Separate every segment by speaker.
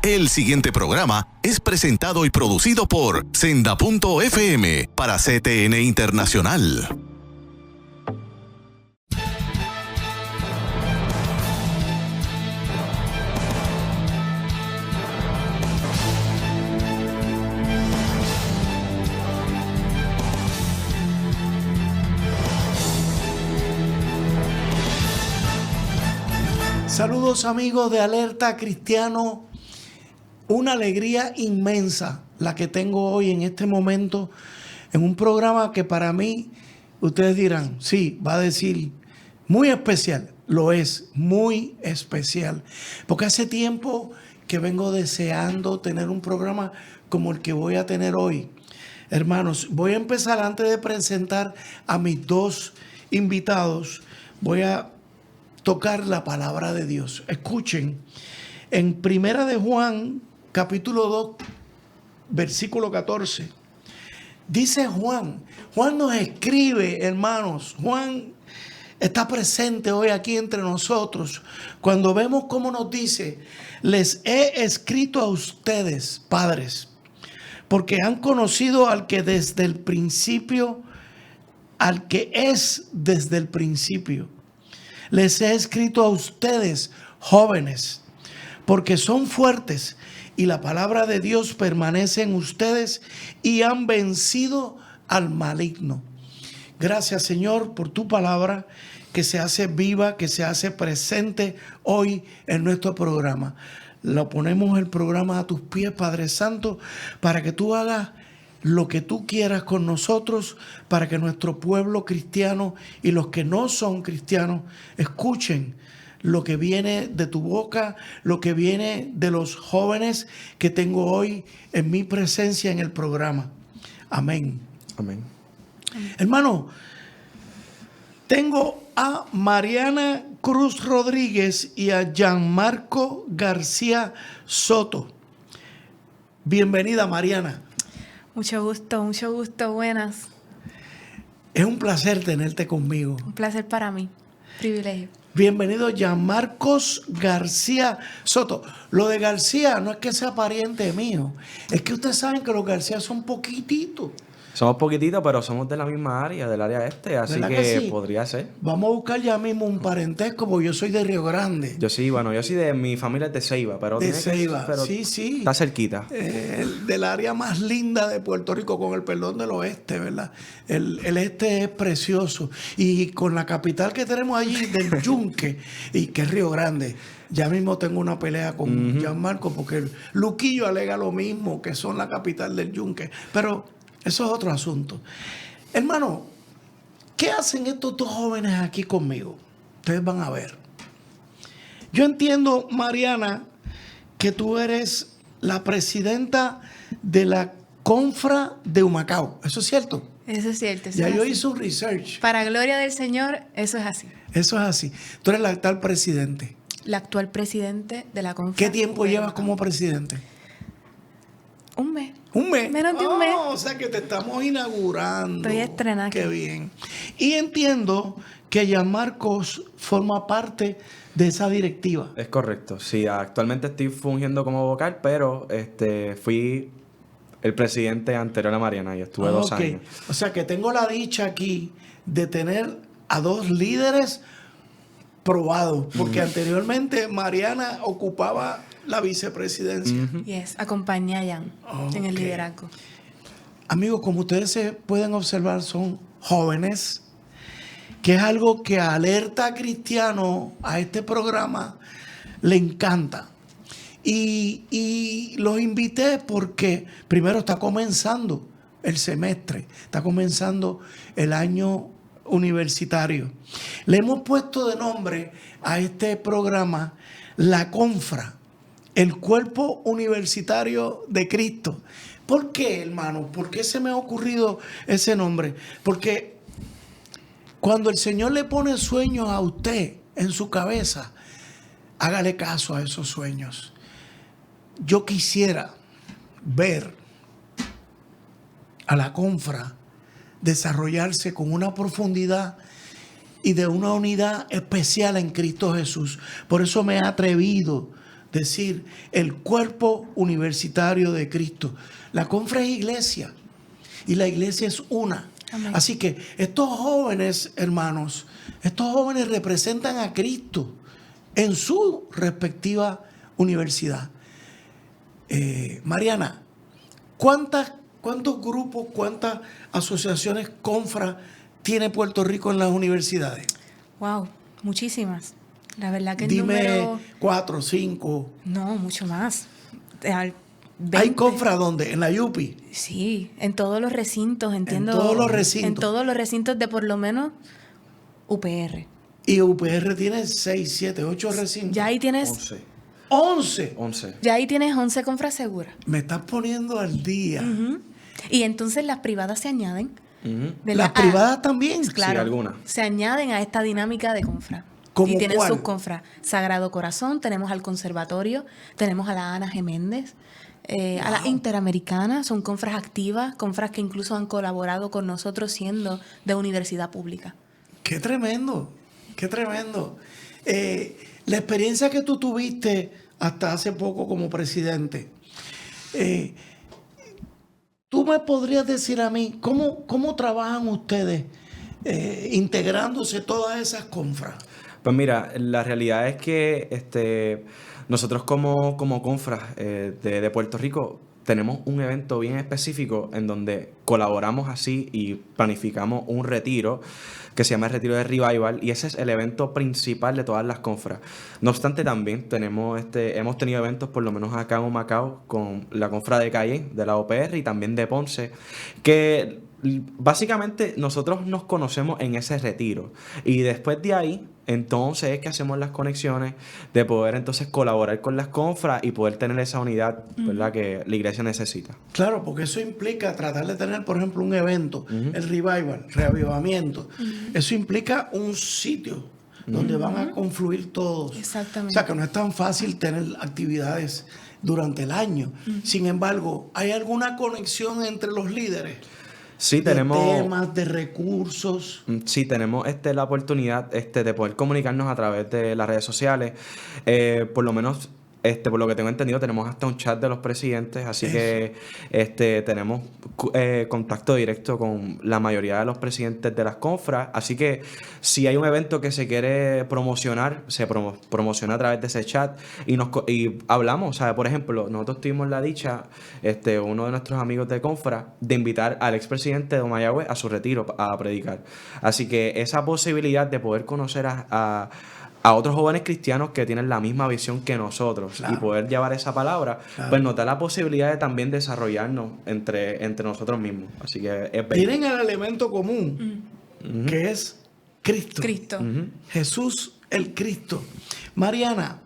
Speaker 1: El siguiente programa es presentado y producido por Senda.fm para CTN Internacional.
Speaker 2: Saludos amigos de Alerta Cristiano, una alegría inmensa la que tengo hoy en este momento en un programa que para mí, ustedes dirán, sí, va a decir muy especial, lo es, muy especial, porque hace tiempo que vengo deseando tener un programa como el que voy a tener hoy. Hermanos, voy a empezar antes de presentar a mis dos invitados, voy a tocar la palabra de Dios. Escuchen, en Primera de Juan, capítulo 2, versículo 14, dice Juan nos escribe, hermanos, Juan está presente hoy aquí entre nosotros, cuando vemos cómo nos dice, les he escrito a ustedes, padres, porque han conocido al que desde el principio, al que es desde el principio. Les he escrito a ustedes, jóvenes, porque son fuertes y la palabra de Dios permanece en ustedes y han vencido al maligno. Gracias, Señor, por tu palabra que se hace viva, que se hace presente hoy en nuestro programa. Lo ponemos el programa a tus pies, Padre Santo, para que tú hagas lo que tú quieras con nosotros, para que nuestro pueblo cristiano y los que no son cristianos escuchen lo que viene de tu boca, lo que viene de los jóvenes que tengo hoy en mi presencia en el programa. Amén.
Speaker 3: Amén.
Speaker 2: Hermano, tengo a Mariana Cruz Rodríguez y a Gianmarco García Soto. Bienvenida, Mariana.
Speaker 4: Mucho gusto, buenas.
Speaker 2: Es un placer tenerte conmigo.
Speaker 4: Un placer para mí, privilegio.
Speaker 2: Bienvenido, Gianmarcos García Soto. Lo de García no es que sea pariente mío, es que ustedes saben que los García son poquititos.
Speaker 3: Somos poquititos, pero somos de la misma área, del área este, así que
Speaker 2: sí?
Speaker 3: podría ser.
Speaker 2: Vamos a buscar ya mismo un parentesco, porque yo soy de Río Grande.
Speaker 3: Yo sí, bueno, yo sí de mi familia es de Ceiba, pero
Speaker 2: De Ceiba,
Speaker 3: pero
Speaker 2: sí.
Speaker 3: está cerquita.
Speaker 2: Del área más linda de Puerto Rico, con el perdón del oeste, ¿verdad? El este es precioso. Y con la capital que tenemos allí, del Yunque, y que es Río Grande. Ya mismo tengo una pelea con Gianmarco, porque el Luquillo alega lo mismo, que son la capital del Yunque. Pero eso es otro asunto. Hermano, ¿qué hacen estos dos jóvenes aquí conmigo? Ustedes van a ver. Yo entiendo, Mariana, que tú eres la presidenta de la Confra de Humacao. ¿Eso es cierto?
Speaker 4: Eso es cierto.
Speaker 2: Ya yo hice un research.
Speaker 4: Para gloria del Señor, eso es así.
Speaker 2: Eso es así. Tú eres la actual presidente.
Speaker 4: La actual presidente de la Confra.
Speaker 2: ¿Qué tiempo llevas como presidente?
Speaker 4: Un mes.
Speaker 2: ¿Un mes?
Speaker 4: Menos de un mes.
Speaker 2: O sea que te estamos inaugurando.
Speaker 4: Estoy estrenando.
Speaker 2: Qué bien. Y entiendo que Gianmarcos forma parte de esa directiva.
Speaker 3: Es correcto, sí, actualmente estoy fungiendo como vocal, pero fui el presidente anterior a Mariana y estuve 2 años.
Speaker 2: O sea que tengo la dicha aquí de tener a dos líderes probados, porque anteriormente Mariana ocupaba la vicepresidencia.
Speaker 4: Yes, acompañé a Jan en el liderazgo.
Speaker 2: Amigos, como ustedes se pueden observar, son jóvenes, que es algo que a Alerta Cristiano, a este programa, le encanta. Y los invité porque primero está comenzando el semestre, está comenzando el año universitario. Le hemos puesto de nombre a este programa La Confra, el Cuerpo Universitario de Cristo. ¿Por qué, hermano? ¿Por qué se me ha ocurrido ese nombre? Porque cuando el Señor le pone sueños a usted en su cabeza, hágale caso a esos sueños. Yo quisiera ver a la Confra desarrollarse con una profundidad y de una unidad especial en Cristo Jesús. Por eso me he atrevido a decir el cuerpo universitario de Cristo. La Confra es iglesia y la iglesia es una.
Speaker 4: Amén.
Speaker 2: Así que estos jóvenes, hermanos, estos jóvenes representan a Cristo en su respectiva universidad. Mariana, ¿cuántos grupos, cuántas asociaciones Confra tiene Puerto Rico en las universidades?
Speaker 4: Wow, muchísimas. La verdad que el
Speaker 2: Dime
Speaker 4: número...
Speaker 2: 4, 5.
Speaker 4: No, mucho más.
Speaker 2: ¿Hay
Speaker 4: 20.
Speaker 2: Confra dónde? ¿En la Yupi?
Speaker 4: Sí, en todos los recintos, entiendo.
Speaker 2: En todos los recintos.
Speaker 4: En todos los recintos de por lo menos UPR.
Speaker 2: Y UPR tiene 6, 7, 8 recintos.
Speaker 4: Ya ahí tienes
Speaker 2: 11.
Speaker 3: 11.
Speaker 4: Ya ahí tienes 11 Confras seguras.
Speaker 2: Me estás poniendo al día.
Speaker 4: Ujú. Y entonces las privadas se añaden. ¿verdad?
Speaker 2: Las privadas también.
Speaker 4: Claro,
Speaker 3: Sí, algunas.
Speaker 4: se añaden a esta dinámica de Confra.
Speaker 2: ¿Cómo
Speaker 4: Y tienen
Speaker 2: cuál?
Speaker 4: sus Confras. Sagrado Corazón, tenemos al Conservatorio, tenemos a la Ana Geméndez, a la Interamericana, son Confras activas, Confras que incluso han colaborado con nosotros siendo de universidad pública.
Speaker 2: Qué tremendo, qué tremendo. La experiencia que tú tuviste hasta hace poco como presidente, ¿tú me podrías decir a mí cómo trabajan ustedes integrándose todas esas confras?
Speaker 3: Pues mira, la realidad es que nosotros como Confras de Puerto Rico tenemos un evento bien específico en donde colaboramos así y planificamos un retiro que se llama el Retiro de Revival, y ese es el evento principal de todas las confras. No obstante, también hemos tenido eventos, por lo menos acá en Humacao, con la confra de Calle, de la OPR, y también de Ponce, que básicamente nosotros nos conocemos en ese retiro, y después de ahí entonces es que hacemos las conexiones de poder entonces colaborar con las confras y poder tener esa unidad, ¿verdad?, que la iglesia necesita.
Speaker 2: Claro, porque eso implica tratar de tener, por ejemplo, un evento, el revival, reavivamiento. Eso implica un sitio donde van a confluir todos.
Speaker 4: Exactamente.
Speaker 2: O sea, que no es tan fácil tener actividades durante el año. Sin embargo, ¿hay alguna conexión entre los líderes?
Speaker 3: Sí,
Speaker 2: De
Speaker 3: tenemos
Speaker 2: temas, de recursos.
Speaker 3: Sí, tenemos la oportunidad de poder comunicarnos a través de las redes sociales. Por lo menos, por lo que tengo entendido, tenemos hasta un chat de los presidentes, así que tenemos contacto directo con la mayoría de los presidentes de las confras. Así que si hay un evento que se quiere promocionar, se promociona a través de ese chat y hablamos. O sea, por ejemplo, nosotros tuvimos la dicha, uno de nuestros amigos de confra, de invitar al expresidente de Mayagüez a su retiro a predicar. Así que esa posibilidad de poder conocer a otros jóvenes cristianos que tienen la misma visión que nosotros,
Speaker 2: Claro.
Speaker 3: y poder llevar esa palabra,
Speaker 2: Claro.
Speaker 3: pues nos da la posibilidad de también desarrollarnos entre nosotros mismos. Así que es bello.
Speaker 2: Tienen el elemento común, que es Cristo.
Speaker 4: Cristo.
Speaker 2: Jesús el Cristo. Mariana,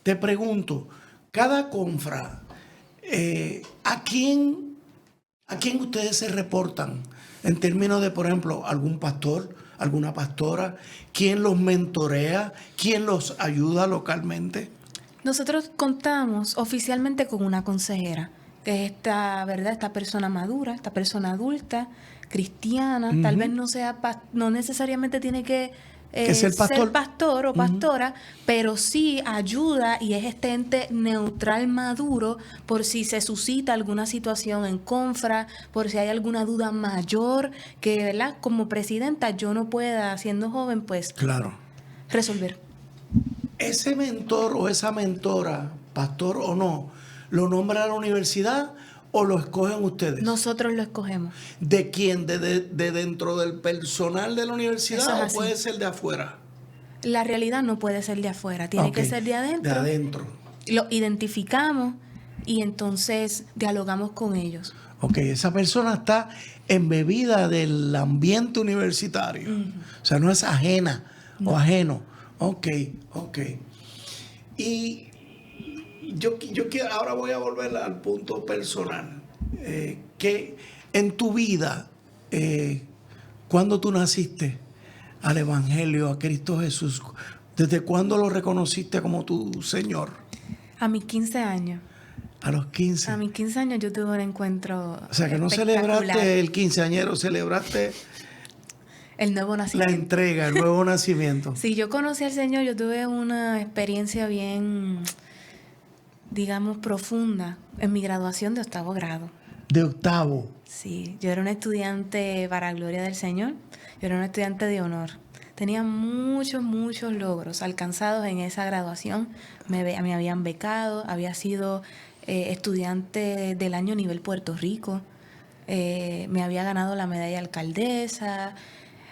Speaker 2: te pregunto, cada confra, ¿a quién ustedes se reportan? En términos de, por ejemplo, algún pastor, alguna pastora, ¿quién los mentorea? ¿Quién los ayuda localmente?
Speaker 4: Nosotros contamos oficialmente con una consejera, que es esta persona madura, esta persona adulta, cristiana, tal vez no necesariamente tiene que
Speaker 2: ser pastor.
Speaker 4: o pastora, pero sí ayuda y es este ente neutral maduro por si se suscita alguna situación en confra, por si hay alguna duda mayor que, ¿verdad?, como presidenta yo no pueda, siendo joven, pues
Speaker 2: Claro.
Speaker 4: resolver.
Speaker 2: Ese mentor o esa mentora, pastor o no, ¿lo nombra la universidad o lo escogen ustedes?
Speaker 4: Nosotros lo escogemos.
Speaker 2: ¿De quién? ¿De dentro del personal de la universidad
Speaker 4: Eso es
Speaker 2: o
Speaker 4: así.
Speaker 2: puede ser de afuera?
Speaker 4: La realidad no puede ser de afuera, tiene que
Speaker 2: Ok,
Speaker 4: ser de adentro.
Speaker 2: De adentro.
Speaker 4: Lo identificamos y entonces dialogamos con ellos.
Speaker 2: Ok, esa persona está embebida del ambiente universitario. O sea, no es ajena o ajeno. Ok. Y yo quiero, ahora voy a volver al punto personal. Que en tu vida, ¿cuándo tú naciste al Evangelio, a Cristo Jesús? ¿Desde cuándo lo reconociste como tu Señor?
Speaker 4: A mis 15 años.
Speaker 2: A los 15.
Speaker 4: A mis 15 años yo tuve un encuentro
Speaker 2: O sea, que no
Speaker 4: espectacular.
Speaker 2: celebraste el quinceañero, celebraste
Speaker 4: El nuevo
Speaker 2: la
Speaker 4: nacimiento.
Speaker 2: entrega, el nuevo nacimiento.
Speaker 4: Sí, yo conocí al Señor, yo tuve una experiencia bien, digamos, profunda en mi graduación de 8º grado.
Speaker 2: De 8º.
Speaker 4: Sí, yo era una estudiante para gloria del Señor, yo era una estudiante de honor. Tenía muchos logros alcanzados en esa graduación. Me habían becado, había sido estudiante del año a nivel Puerto Rico, me había ganado la medalla de alcaldesa.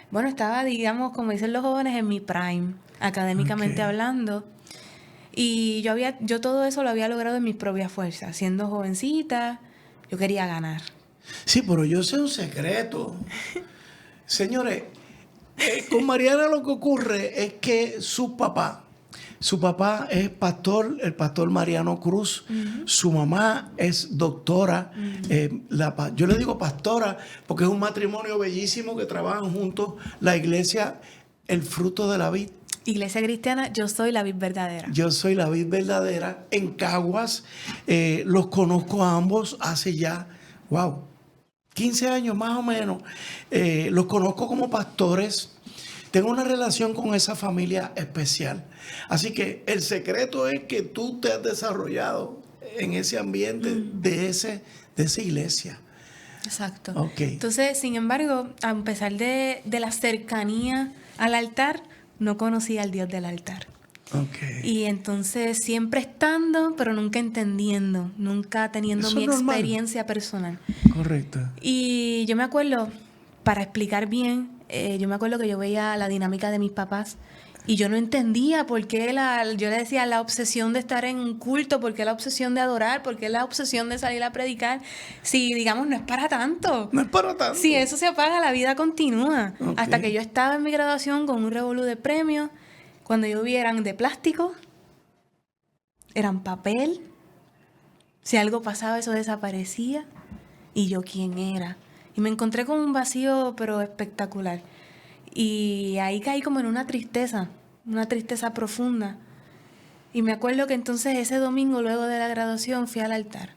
Speaker 4: Bueno, estaba, digamos, como dicen los jóvenes, en mi prime, académicamente hablando. Y yo todo eso lo había logrado en mis propias fuerzas. Siendo jovencita, yo quería ganar.
Speaker 2: Sí, pero yo sé un secreto. Señores, con Mariana lo que ocurre es que su papá es pastor, el pastor Mariano Cruz. Su mamá es doctora. Yo le digo pastora porque es un matrimonio bellísimo que trabajan juntos. La iglesia, el fruto de la vid.
Speaker 4: Iglesia Cristiana, yo soy la vid verdadera.
Speaker 2: Yo soy la vid verdadera en Caguas. Los conozco a ambos hace ya, 15 años más o menos. Los conozco como pastores. Tengo una relación con esa familia especial. Así que el secreto es que tú te has desarrollado en ese ambiente de esa iglesia.
Speaker 4: Exacto.
Speaker 2: Okay.
Speaker 4: Entonces, sin embargo, a pesar de la cercanía al altar, no conocía al Dios del altar.
Speaker 2: Okay.
Speaker 4: Y entonces siempre estando, pero nunca entendiendo, nunca teniendo
Speaker 2: Eso
Speaker 4: mi
Speaker 2: es normal.
Speaker 4: experiencia personal.
Speaker 2: Correcto.
Speaker 4: Y yo me acuerdo, para explicar bien, yo me acuerdo que yo veía la dinámica de mis papás y yo no entendía por qué yo le decía la obsesión de estar en un culto, por qué la obsesión de adorar, por qué la obsesión de salir a predicar, si digamos no es para tanto.
Speaker 2: No es para tanto.
Speaker 4: Si eso se apaga, la vida continúa.
Speaker 2: Okay.
Speaker 4: Hasta que yo estaba en mi graduación con un revolú de premios, cuando yo vi eran de plástico, eran papel, si algo pasaba eso desaparecía, y yo quién era. Y me encontré con un vacío, pero espectacular. Y ahí caí como en una tristeza profunda. Y me acuerdo que entonces ese domingo, luego de la graduación, fui al altar.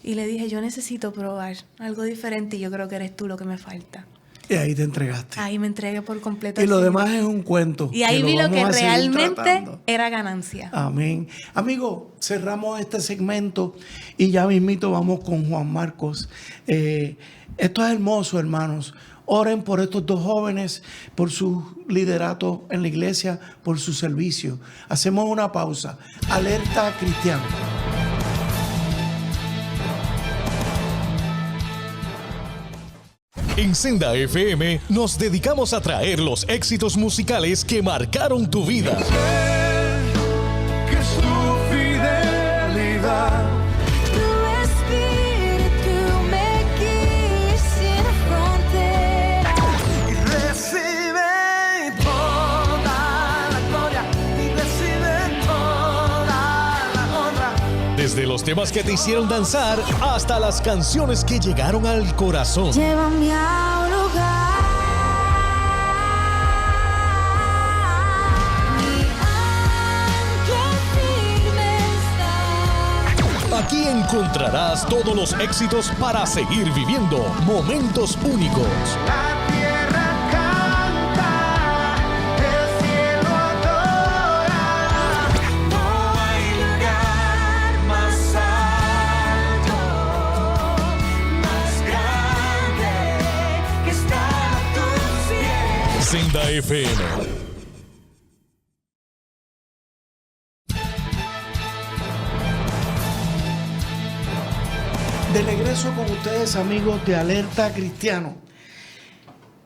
Speaker 4: Y le dije, yo necesito probar algo diferente y yo creo que eres tú lo que me falta.
Speaker 2: Y ahí te entregaste.
Speaker 4: Ahí me entregué por completo.
Speaker 2: Y lo
Speaker 4: Señor.
Speaker 2: demás es un cuento.
Speaker 4: Y ahí vi lo que
Speaker 2: vamos a seguir
Speaker 4: realmente
Speaker 2: tratando.
Speaker 4: era ganancia.
Speaker 2: Amén. Amigo, cerramos este segmento y ya mismito vamos con Juan Marcos. Esto es hermoso, hermanos. Oren por estos dos jóvenes, por su liderato en la iglesia, por su servicio. Hacemos una pausa. Alerta Cristiano.
Speaker 5: En Senda FM nos dedicamos a traer los éxitos musicales que marcaron tu vida.
Speaker 6: Que su fidelidad
Speaker 7: Tu espíritu me guía sin frontera.
Speaker 6: y recibe toda la gloria y recibe toda la honra.
Speaker 5: Desde los temas que te hicieron danzar hasta las canciones que llegaron al corazón.
Speaker 7: Llévame a un lugar. Mi ancla firme está.
Speaker 5: Aquí encontrarás todos los éxitos para seguir viviendo momentos únicos.
Speaker 6: La tierra canta, el cielo adora. No hay lugar más alto, más grande que estar a tus pies.
Speaker 5: Senda FM.
Speaker 2: De regreso con ustedes, amigos de Alerta Cristiano.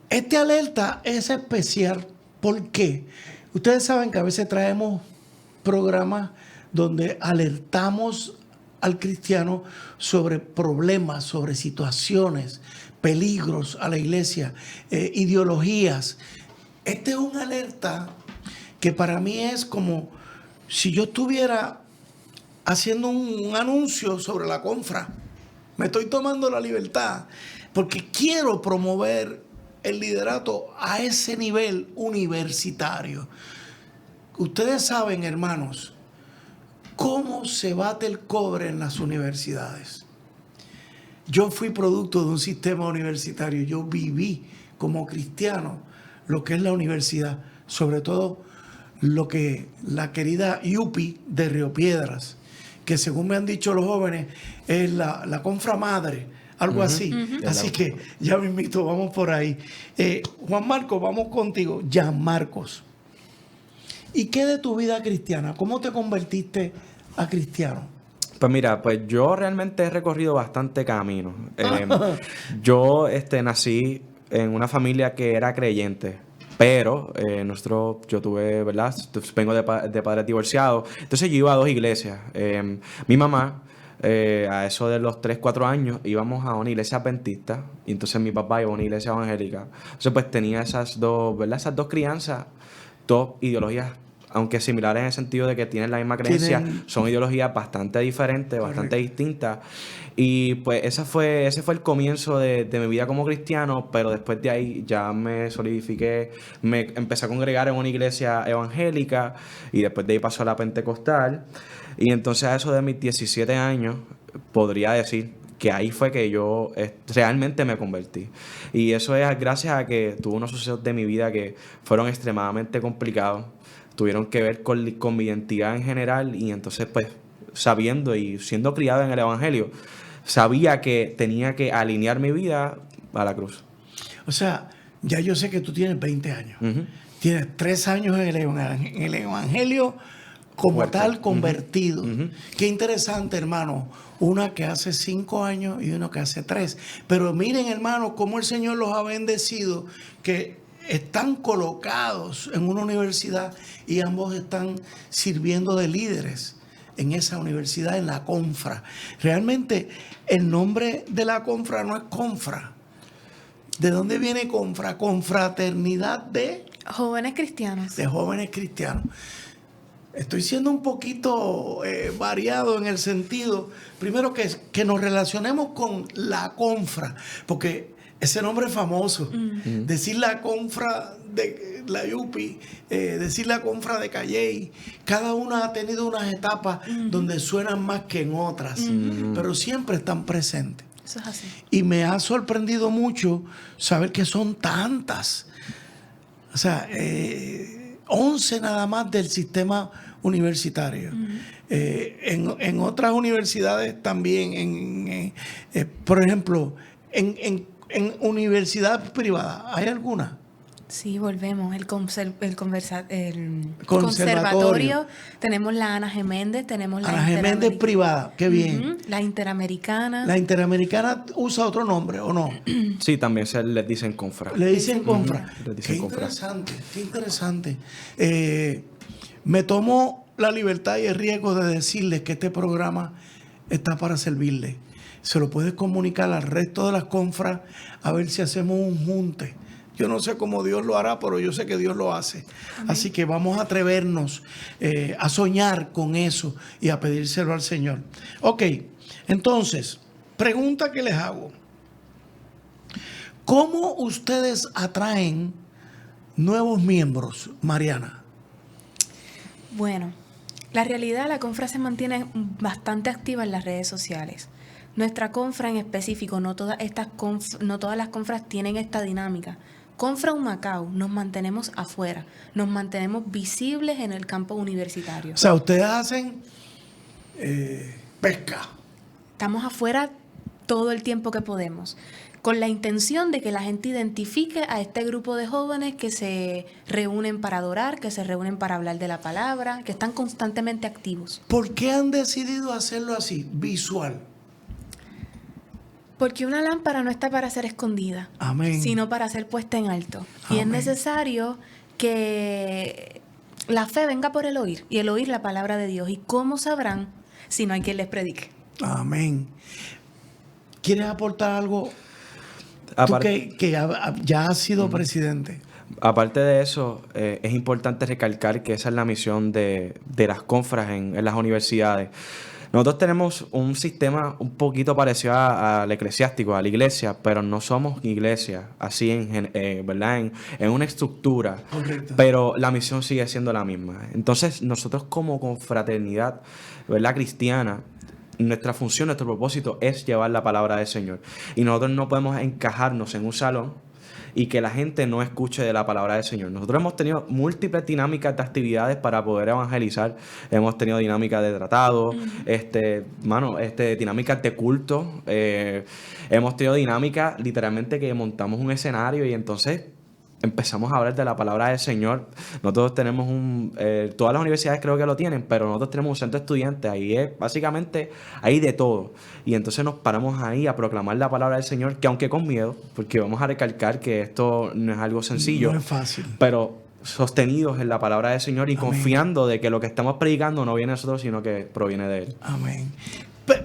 Speaker 2: Este alerta es especial porque ustedes saben que a veces traemos programas donde alertamos al cristiano sobre problemas, sobre situaciones, peligros a la iglesia, ideologías. Este es un alerta que para mí es como si yo estuviera haciendo un anuncio sobre la confra. Me estoy tomando la libertad porque quiero promover el liderato a ese nivel universitario. Ustedes saben, hermanos, cómo se bate el cobre en las universidades. Yo fui producto de un sistema universitario. Yo viví como cristianos lo que es la universidad, sobre todo lo que la querida Yupi de Río Piedras, que según me han dicho los jóvenes, es la confra madre, algo así. Así que ya me invito, vamos por ahí. Juan Marcos, vamos contigo. Jan Marcos. ¿Y qué de tu vida cristiana? ¿Cómo te convertiste a cristiano?
Speaker 3: Pues mira, pues yo realmente he recorrido bastante camino. Yo nací en una familia que era creyente, pero yo tuve, ¿verdad? Vengo de padres divorciados, entonces yo iba a 2 iglesias. Mi mamá, a eso de los 3, 4 años, íbamos a una iglesia adventista, y entonces mi papá iba a una iglesia evangélica. Entonces pues tenía esas dos, ¿verdad? Esas dos crianzas, 2 ideologías, aunque similares en el sentido de que tienen la misma creencia, son ideologías bastante diferentes, bastante distintas. Y pues ese fue el comienzo de mi vida como cristiano, pero después de ahí ya me solidifiqué, me empecé a congregar en una iglesia evangélica, y después de ahí pasó a la pentecostal. Y entonces a eso de mis 17 años, podría decir que ahí fue que yo realmente me convertí. Y eso es gracias a que tuve unos sucesos de mi vida que fueron extremadamente complicados, tuvieron que ver con mi identidad en general, y entonces pues sabiendo y siendo criado en el evangelio, sabía que tenía que alinear mi vida a la cruz.
Speaker 2: O sea, ya yo sé que tú tienes 20 años. Tienes 3 años en el evangelio como
Speaker 3: Fuerte.
Speaker 2: tal, convertido. Qué interesante, hermano. Una que hace 5 años y uno que hace 3. Pero miren, hermano, cómo el Señor los ha bendecido, que están colocados en una universidad y ambos están sirviendo de líderes en esa universidad, en la Confra. Realmente el nombre de la Confra no es Confra. ¿De dónde viene Confra? Confraternidad de
Speaker 4: Jóvenes cristianos.
Speaker 2: jóvenes cristianos. Estoy siendo un poquito variado en el sentido, primero que nos relacionemos con la Confra, porque ese nombre es famoso. Decir la Confra de la Yupi, decir la Confra de Calley, cada una ha tenido unas etapas donde suenan más que en otras, pero siempre están presentes.
Speaker 4: Eso es así.
Speaker 2: Y me ha sorprendido mucho saber que son tantas. O sea, 11 nada más del sistema universitario. En otras universidades también, por ejemplo, en universidad privada, ¿hay alguna?
Speaker 4: Sí, volvemos. El conservatorio. Tenemos la Ana Geméndez, tenemos la
Speaker 2: Ana Geméndez privada, qué bien.
Speaker 4: La Interamericana.
Speaker 2: La Interamericana usa otro nombre, ¿o no?
Speaker 3: Sí, también les dicen confra.
Speaker 2: Le dicen Confra.
Speaker 3: Les dicen
Speaker 2: Qué
Speaker 3: confra.
Speaker 2: interesante, qué interesante. Me tomo la libertad y el riesgo de decirles que este programa está para servirles. Se lo puedes comunicar al resto de las confras a ver si hacemos un junte. Yo no sé cómo Dios lo hará, pero yo sé que Dios lo hace. Amén. Así que vamos a atrevernos a soñar con eso y a pedírselo al Señor. Ok, entonces, pregunta que les hago. ¿Cómo ustedes atraen nuevos miembros, Mariana?
Speaker 4: Bueno, la realidad, la confra se mantiene bastante activa en las redes sociales. Nuestra confra en específico, no todas las confras tienen esta dinámica. Confra Humacao, nos mantenemos afuera, nos mantenemos visibles en el campo universitario.
Speaker 2: O sea, ustedes hacen pesca.
Speaker 4: Estamos afuera todo el tiempo que podemos, con la intención de que la gente identifique a este grupo de jóvenes que se reúnen para adorar, que se reúnen para hablar de la palabra, que están constantemente activos.
Speaker 2: ¿Por qué han decidido hacerlo así, visual?
Speaker 4: Porque una lámpara no está para ser escondida,
Speaker 2: amén,
Speaker 4: sino para ser puesta en alto.
Speaker 2: Amén.
Speaker 4: Y es necesario que la fe venga por el oír, y el oír la palabra de Dios. ¿Y cómo sabrán si no hay quien les predique?
Speaker 2: Amén. ¿Quieres aportar algo?
Speaker 3: Aparte,
Speaker 2: Tú que ya has sido presidente.
Speaker 3: Aparte de eso, es importante recalcar que esa es la misión de las confras en las universidades. Nosotros tenemos un sistema un poquito parecido al eclesiástico, a la iglesia, pero no somos iglesia, así ¿verdad? En una estructura.
Speaker 2: Correcto.
Speaker 3: Pero la misión sigue siendo la misma. Entonces, nosotros como confraternidad, ¿verdad? Cristiana, nuestra función, nuestro propósito es llevar la palabra del Señor. Y nosotros no podemos encajarnos en un salón y que la gente no escuche de la palabra del Señor. Nosotros hemos tenido múltiples dinámicas de actividades para poder evangelizar. Hemos tenido dinámicas de tratado, dinámicas de culto. Hemos tenido dinámicas literalmente que montamos un escenario y entonces empezamos a hablar de la palabra del Señor. Nosotros tenemos todas las universidades creo que lo tienen, pero nosotros tenemos un centro de estudiantes. Ahí es básicamente, hay de todo. Y entonces nos paramos ahí a proclamar la palabra del Señor, que aunque con miedo, porque vamos a recalcar que esto no es algo sencillo.
Speaker 2: No es fácil.
Speaker 3: Pero sostenidos en la palabra del Señor y
Speaker 2: Amén.
Speaker 3: Confiando de que lo que estamos predicando no viene de nosotros, sino que proviene de Él.
Speaker 2: Amén.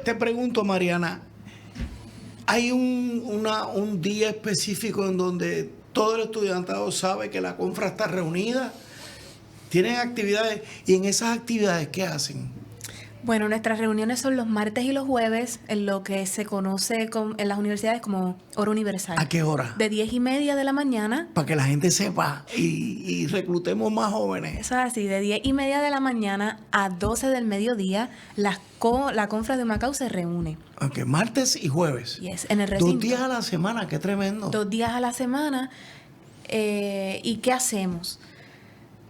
Speaker 2: Te pregunto, Mariana, ¿hay un día específico en donde todo el estudiantado sabe que la confra está reunida? ¿Tienen actividades? ¿Y en esas actividades qué hacen?
Speaker 4: Bueno, nuestras reuniones son los martes y los jueves en lo que se conoce en las universidades como hora universal.
Speaker 2: ¿A qué hora?
Speaker 4: De 10:30 de la mañana.
Speaker 2: Para que la gente sepa y reclutemos más jóvenes.
Speaker 4: Eso es así, de 10:30 de la mañana a 12 del mediodía, la confra de Humacao se reúne.
Speaker 2: Ok, martes y jueves.
Speaker 4: Yes, en el recinto.
Speaker 2: 2 días a la semana, qué tremendo.
Speaker 4: 2 días a la semana. ¿Y qué hacemos?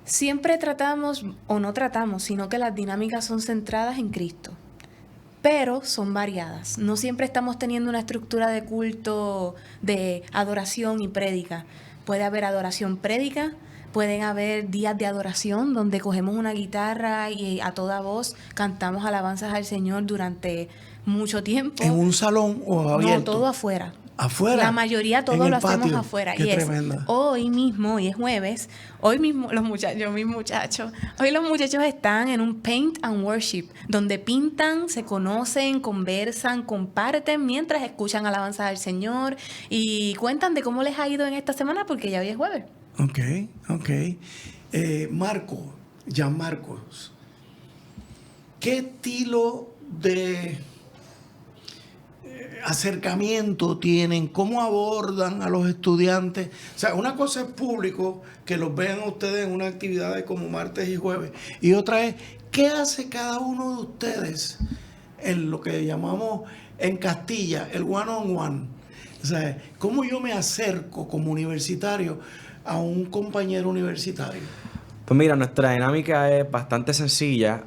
Speaker 4: Siempre tratamos, o no tratamos, sino que las dinámicas son centradas en Cristo. Pero son variadas. No siempre estamos teniendo una estructura de culto, de adoración y prédica. Puede haber adoración prédica, pueden haber días de adoración donde cogemos una guitarra y a toda voz cantamos alabanzas al Señor durante mucho tiempo.
Speaker 2: ¿En un salón o abierto?
Speaker 4: No, todo afuera.
Speaker 2: ¿Afuera?
Speaker 4: La mayoría todo
Speaker 2: En el
Speaker 4: lo hacemos
Speaker 2: patio.
Speaker 4: afuera.
Speaker 2: Qué
Speaker 4: Y es
Speaker 2: tremendo.
Speaker 4: hoy mismo, y es jueves, hoy mismo hoy los muchachos están en un Paint and Worship, donde pintan, se conocen, conversan, comparten, mientras escuchan alabanzas al Señor y cuentan de cómo les ha ido en esta semana, porque ya hoy es jueves.
Speaker 2: Ok. Jan Marcos, ¿qué estilo de acercamiento tienen? ¿Cómo abordan a los estudiantes? O sea, una cosa es público, que los vean ustedes en una actividad como martes y jueves, y otra es, ¿qué hace cada uno de ustedes en lo que llamamos en Castilla el one-on-one? O sea, ¿cómo yo me acerco como universitario a un compañero universitario?
Speaker 3: Pues mira, nuestra dinámica es bastante sencilla.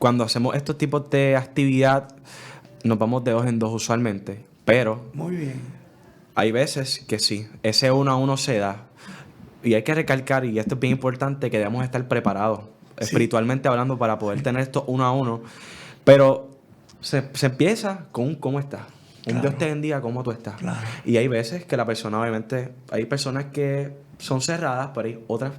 Speaker 3: Cuando hacemos estos tipos de actividad, nos vamos de 2 en 2 usualmente, pero
Speaker 2: Muy bien.
Speaker 3: hay veces que sí, ese 1 a 1 se da. Y hay que recalcar, y esto es bien importante, que debemos estar preparados, espiritualmente hablando, para poder tener esto 1 a 1. Pero se empieza con un ¿cómo estás? Un
Speaker 2: Claro.
Speaker 3: Dios te bendiga, ¿cómo tú estás?
Speaker 2: Claro.
Speaker 3: Y hay veces que la persona, obviamente, hay personas que son cerradas, pero hay otras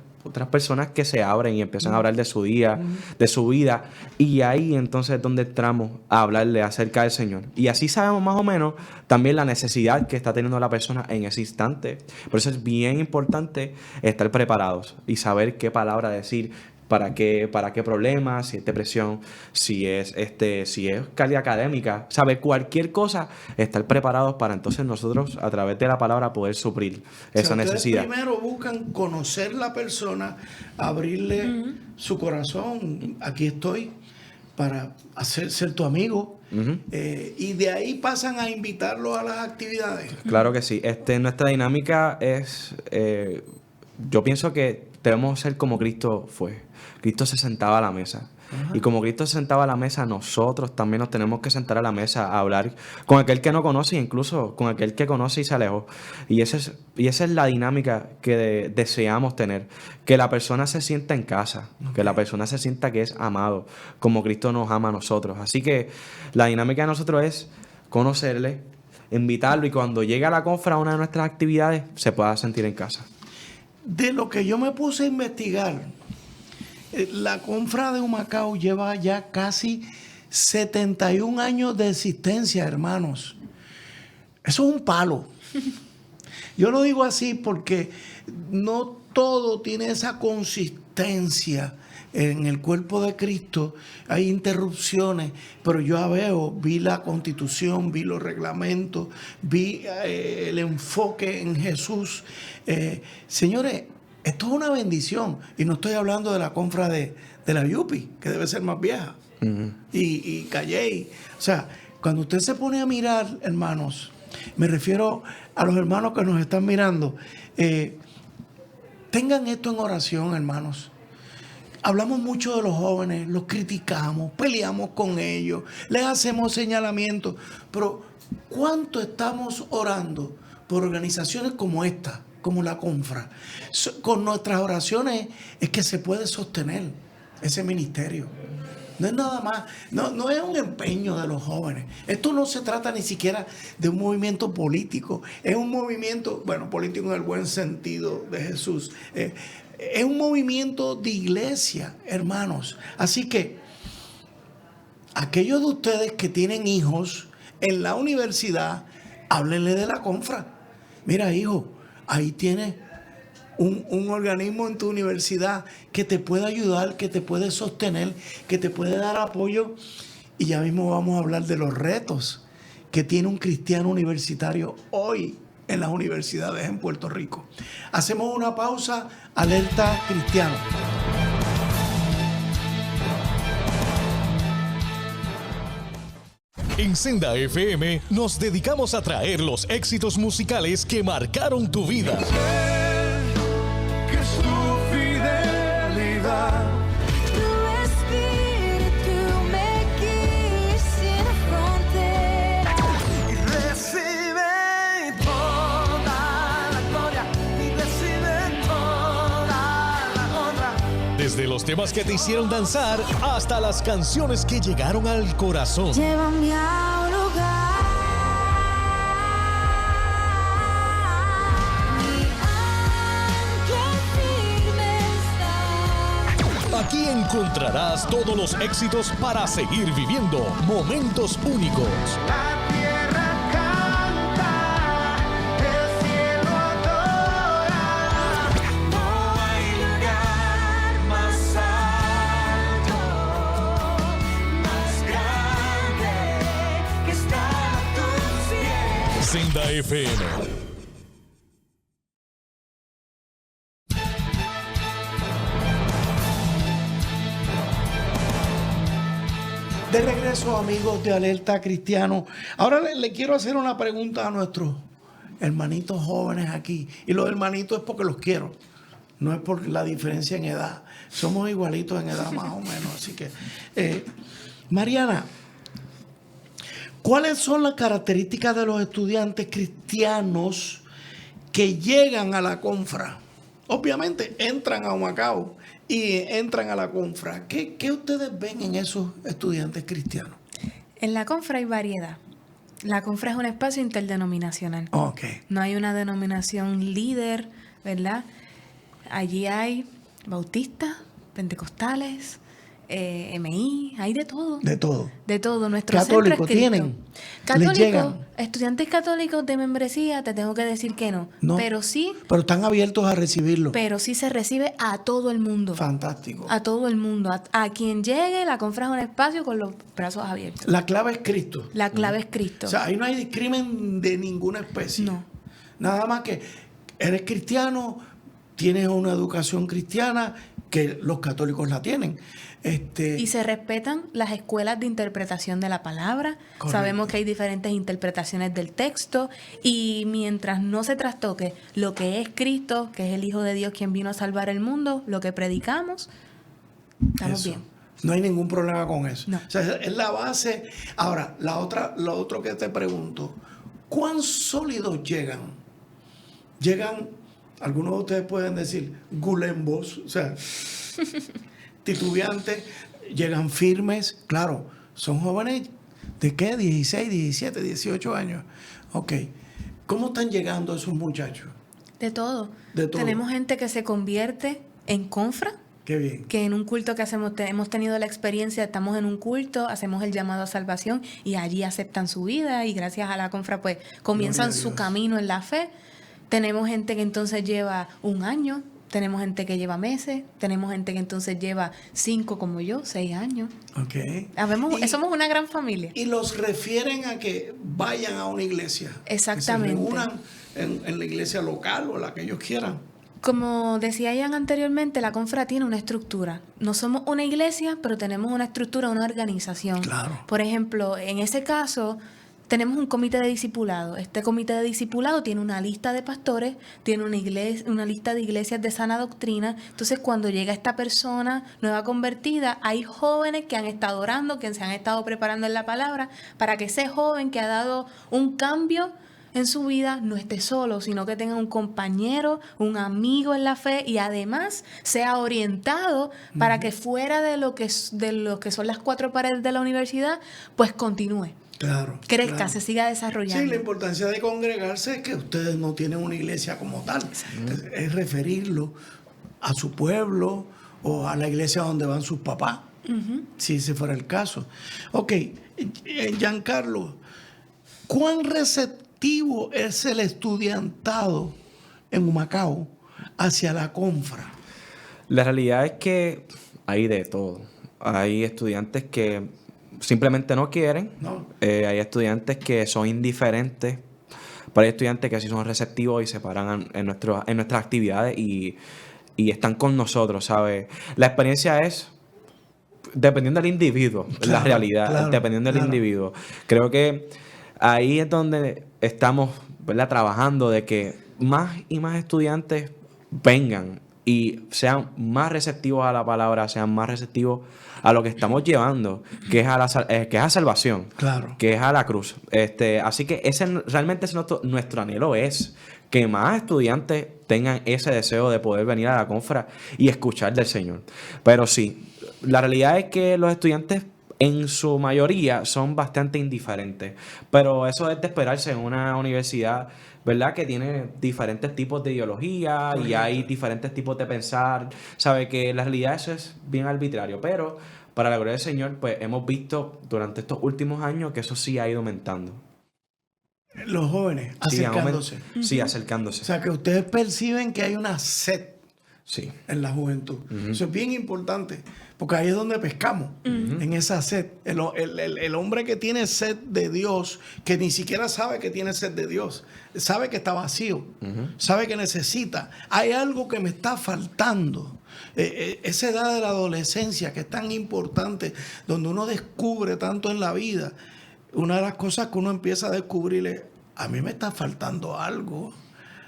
Speaker 3: personas que se abren y empiezan a hablar de su día, de su vida. Y ahí entonces es donde entramos a hablarle acerca del Señor. Y así sabemos más o menos también la necesidad que está teniendo la persona en ese instante. Por eso es bien importante estar preparados y saber qué palabra decir. ¿Para qué problema? Si es depresión, si es calidad académica, saber cualquier cosa, estar preparados para entonces nosotros a través de la palabra poder suplir esa
Speaker 2: ustedes
Speaker 3: necesidad.
Speaker 2: Primero buscan conocer la persona, abrirle su corazón. Aquí estoy para ser tu amigo. Y de ahí pasan a invitarlo a las actividades.
Speaker 3: Claro que sí. Nuestra dinámica es, yo pienso que debemos ser como Cristo fue. Cristo se sentaba a la mesa. Y como Cristo se sentaba a la mesa, nosotros también nos tenemos que sentar a la mesa a hablar con aquel que no conoce, incluso con aquel que conoce y se alejó. Y esa es la dinámica que deseamos tener. Que la persona se sienta en casa, que la persona se sienta que es amado, como Cristo nos ama a nosotros. Así que la dinámica de nosotros es conocerle, invitarlo, y cuando llegue a la confra, a una de nuestras actividades, se pueda sentir en casa.
Speaker 2: De lo que yo me puse a investigar, la confra de Humacao lleva ya casi 71 años de existencia, hermanos. Eso es un palo. Yo lo digo así porque no todo tiene esa consistencia en el cuerpo de Cristo. Hay interrupciones, pero yo vi la Constitución, vi los reglamentos, vi el enfoque en Jesús. Señores, esto es una bendición. Y no estoy hablando de la confra de la Yupi, que debe ser más vieja, y Calley. O sea, cuando usted se pone a mirar, hermanos, Me refiero a los hermanos que nos están mirando. Tengan esto en oración, hermanos. Hablamos mucho de los jóvenes, los criticamos, peleamos con ellos, les hacemos señalamientos, pero ¿cuánto estamos orando por organizaciones como esta, como la Confra? Con nuestras oraciones es que se puede sostener ese ministerio. No es nada más, no es un empeño de los jóvenes. Esto no se trata ni siquiera de un movimiento político, es un movimiento, bueno, político en el buen sentido de Jesús. Es un movimiento de iglesia, hermanos. Así que aquellos de ustedes que tienen hijos en la universidad, háblenle de la Confra. Mira, hijo, ahí tienes un organismo en tu universidad que te puede ayudar, que te puede sostener, que te puede dar apoyo. Y ya mismo vamos a hablar de los retos que tiene un cristiano universitario hoy en las universidades en Puerto Rico. Hacemos una pausa. Alerta Cristiano.
Speaker 5: En Senda FM nos dedicamos a traer los éxitos musicales que marcaron tu vida.
Speaker 6: Que su fidelidad
Speaker 7: Tu espíritu me guíe sin fronteras.
Speaker 6: y recibe toda la gloria y recibe toda la honra.
Speaker 5: Desde los temas que te hicieron danzar hasta las canciones que llegaron al corazón.
Speaker 7: Llévame a un lugar. Mi ancla firme está.
Speaker 5: Aquí encontrarás todos los éxitos para seguir viviendo momentos únicos.
Speaker 6: La tierra canta, el cielo adora. No hay lugar más alto, más grande que estar a tus pies.
Speaker 5: Senda FM.
Speaker 2: De regreso, amigos de Alerta Cristiano. Ahora le quiero hacer una pregunta a nuestros hermanitos jóvenes aquí. Y los hermanitos es porque los quiero. No es por la diferencia en edad. Somos igualitos en edad más o menos. Así que, Mariana, ¿cuáles son las características de los estudiantes cristianos que llegan a la Confra? Obviamente entran a Humacao y entran a la Confra. ¿Qué ustedes ven en esos estudiantes cristianos?
Speaker 4: En la Confra hay variedad. La Confra es un espacio interdenominacional.
Speaker 2: Ok.
Speaker 4: No hay una denominación líder, ¿verdad? Allí hay bautistas, pentecostales, MI, hay de todo.
Speaker 2: De todo.
Speaker 4: De todo. Nuestro
Speaker 2: ¿Católicos
Speaker 4: centro es Cristo.
Speaker 2: tienen? ¿Les
Speaker 4: Católicos,
Speaker 2: llegan?
Speaker 4: estudiantes católicos de membresía, te tengo que decir que no.
Speaker 2: No.
Speaker 4: Pero sí
Speaker 2: Pero están abiertos a recibirlo.
Speaker 4: se recibe a todo el mundo.
Speaker 2: Fantástico.
Speaker 4: A todo el mundo. A quien llegue, la Confra es un espacio con los brazos abiertos.
Speaker 2: La clave es Cristo.
Speaker 4: La clave es Cristo.
Speaker 2: O sea, ahí no hay discrimen de ninguna especie.
Speaker 4: No.
Speaker 2: Nada más que eres cristiano, tienes una educación cristiana, que los católicos la tienen.
Speaker 4: Y se respetan las escuelas de interpretación de la palabra.
Speaker 2: Correcto.
Speaker 4: Sabemos que hay diferentes interpretaciones del texto y mientras no se trastoque lo que es Cristo, que es el Hijo de Dios quien vino a salvar el mundo, lo que predicamos, estamos
Speaker 2: Eso.
Speaker 4: bien.
Speaker 2: No hay ningún problema con eso.
Speaker 4: No.
Speaker 2: O sea, es la base. Ahora, lo otro que te pregunto, ¿cuán sólidos llegan? Llegan, algunos de ustedes pueden decir, gulembos, o sea, titubeantes, llegan firmes, claro, son jóvenes de qué, 16, 17, 18 años. Ok, ¿cómo están llegando esos muchachos?
Speaker 4: De todo.
Speaker 2: De todo.
Speaker 4: Tenemos gente que se convierte en confra,
Speaker 2: Qué bien.
Speaker 4: que en un culto que hacemos, hemos tenido la experiencia, estamos en un culto, hacemos el llamado a salvación y allí aceptan su vida y gracias a la confra pues comienzan
Speaker 2: Gloria a
Speaker 4: su
Speaker 2: Dios.
Speaker 4: camino en la fe. Tenemos gente que entonces lleva un año, tenemos gente que lleva meses, tenemos gente que entonces lleva 5 como yo, 6 años.
Speaker 2: Ok.
Speaker 4: Habemos-
Speaker 2: Y-
Speaker 4: somos una gran familia.
Speaker 2: Y los refieren a que vayan a una iglesia.
Speaker 4: Exactamente.
Speaker 2: Que se reúnan en la iglesia local o la que ellos quieran.
Speaker 4: Como decía Ian anteriormente, la confra tiene una estructura. No somos una iglesia, pero tenemos una estructura, una organización.
Speaker 2: Claro.
Speaker 4: Por ejemplo, en ese caso, tenemos un comité de discipulado. Este comité de discipulado tiene una lista de pastores, tiene una lista de iglesias de sana doctrina. Entonces, cuando llega esta persona nueva convertida, hay jóvenes que han estado orando, que se han estado preparando en la palabra, para que ese joven que ha dado un cambio en su vida no esté solo, sino que tenga un compañero, un amigo en la fe y además sea orientado para que fuera de lo que son las cuatro paredes de la universidad, pues continúe.
Speaker 2: Claro.
Speaker 4: Crezca,
Speaker 2: claro.
Speaker 4: se siga desarrollando.
Speaker 2: Sí, la importancia de congregarse es que ustedes no tienen una iglesia como tal. Es referirlo a su pueblo o a la iglesia donde van sus papás, si ese fuera el caso. Ok, Giancarlo, ¿cuán receptivo es el estudiantado en Humacao hacia la confra?
Speaker 3: La realidad es que hay de todo. Hay estudiantes que simplemente no quieren.
Speaker 2: No.
Speaker 3: Hay estudiantes que son indiferentes. Pero hay estudiantes que sí son receptivos y se paran en nuestras actividades y están con nosotros, ¿sabes? La experiencia es dependiendo del individuo,
Speaker 2: Claro,
Speaker 3: la realidad,
Speaker 2: claro,
Speaker 3: dependiendo del
Speaker 2: claro.
Speaker 3: individuo. Creo que ahí es donde estamos, ¿verdad?, trabajando de que más y más estudiantes vengan y sean más receptivos a la palabra, sean más receptivos a lo que estamos llevando, que es a salvación,
Speaker 2: Claro.
Speaker 3: que es a la cruz. Así que realmente es nuestro anhelo, es que más estudiantes tengan ese deseo de poder venir a la confra y escuchar del Señor. Pero sí, la realidad es que los estudiantes en su mayoría son bastante indiferentes, pero eso es de esperarse en una universidad, ¿verdad?, que tiene diferentes tipos de ideología y hay diferentes tipos de pensar. Sabe que la realidad eso es bien arbitrario, pero para la gloria del Señor, pues hemos visto durante estos últimos años que eso sí ha ido aumentando.
Speaker 2: Los jóvenes
Speaker 3: Sí,
Speaker 2: acercándose.
Speaker 3: Sí, acercándose.
Speaker 2: O sea, que ustedes perciben que hay una sed
Speaker 3: Sí.
Speaker 2: en la juventud. Eso es bien importante, porque ahí es donde pescamos, en esa sed. El hombre que tiene sed de Dios, que ni siquiera sabe que tiene sed de Dios, sabe que está vacío, sabe que necesita. Hay algo que me está faltando. Esa edad de la adolescencia que es tan importante, donde uno descubre tanto en la vida, una de las cosas que uno empieza a descubrir es, a mí me está faltando algo.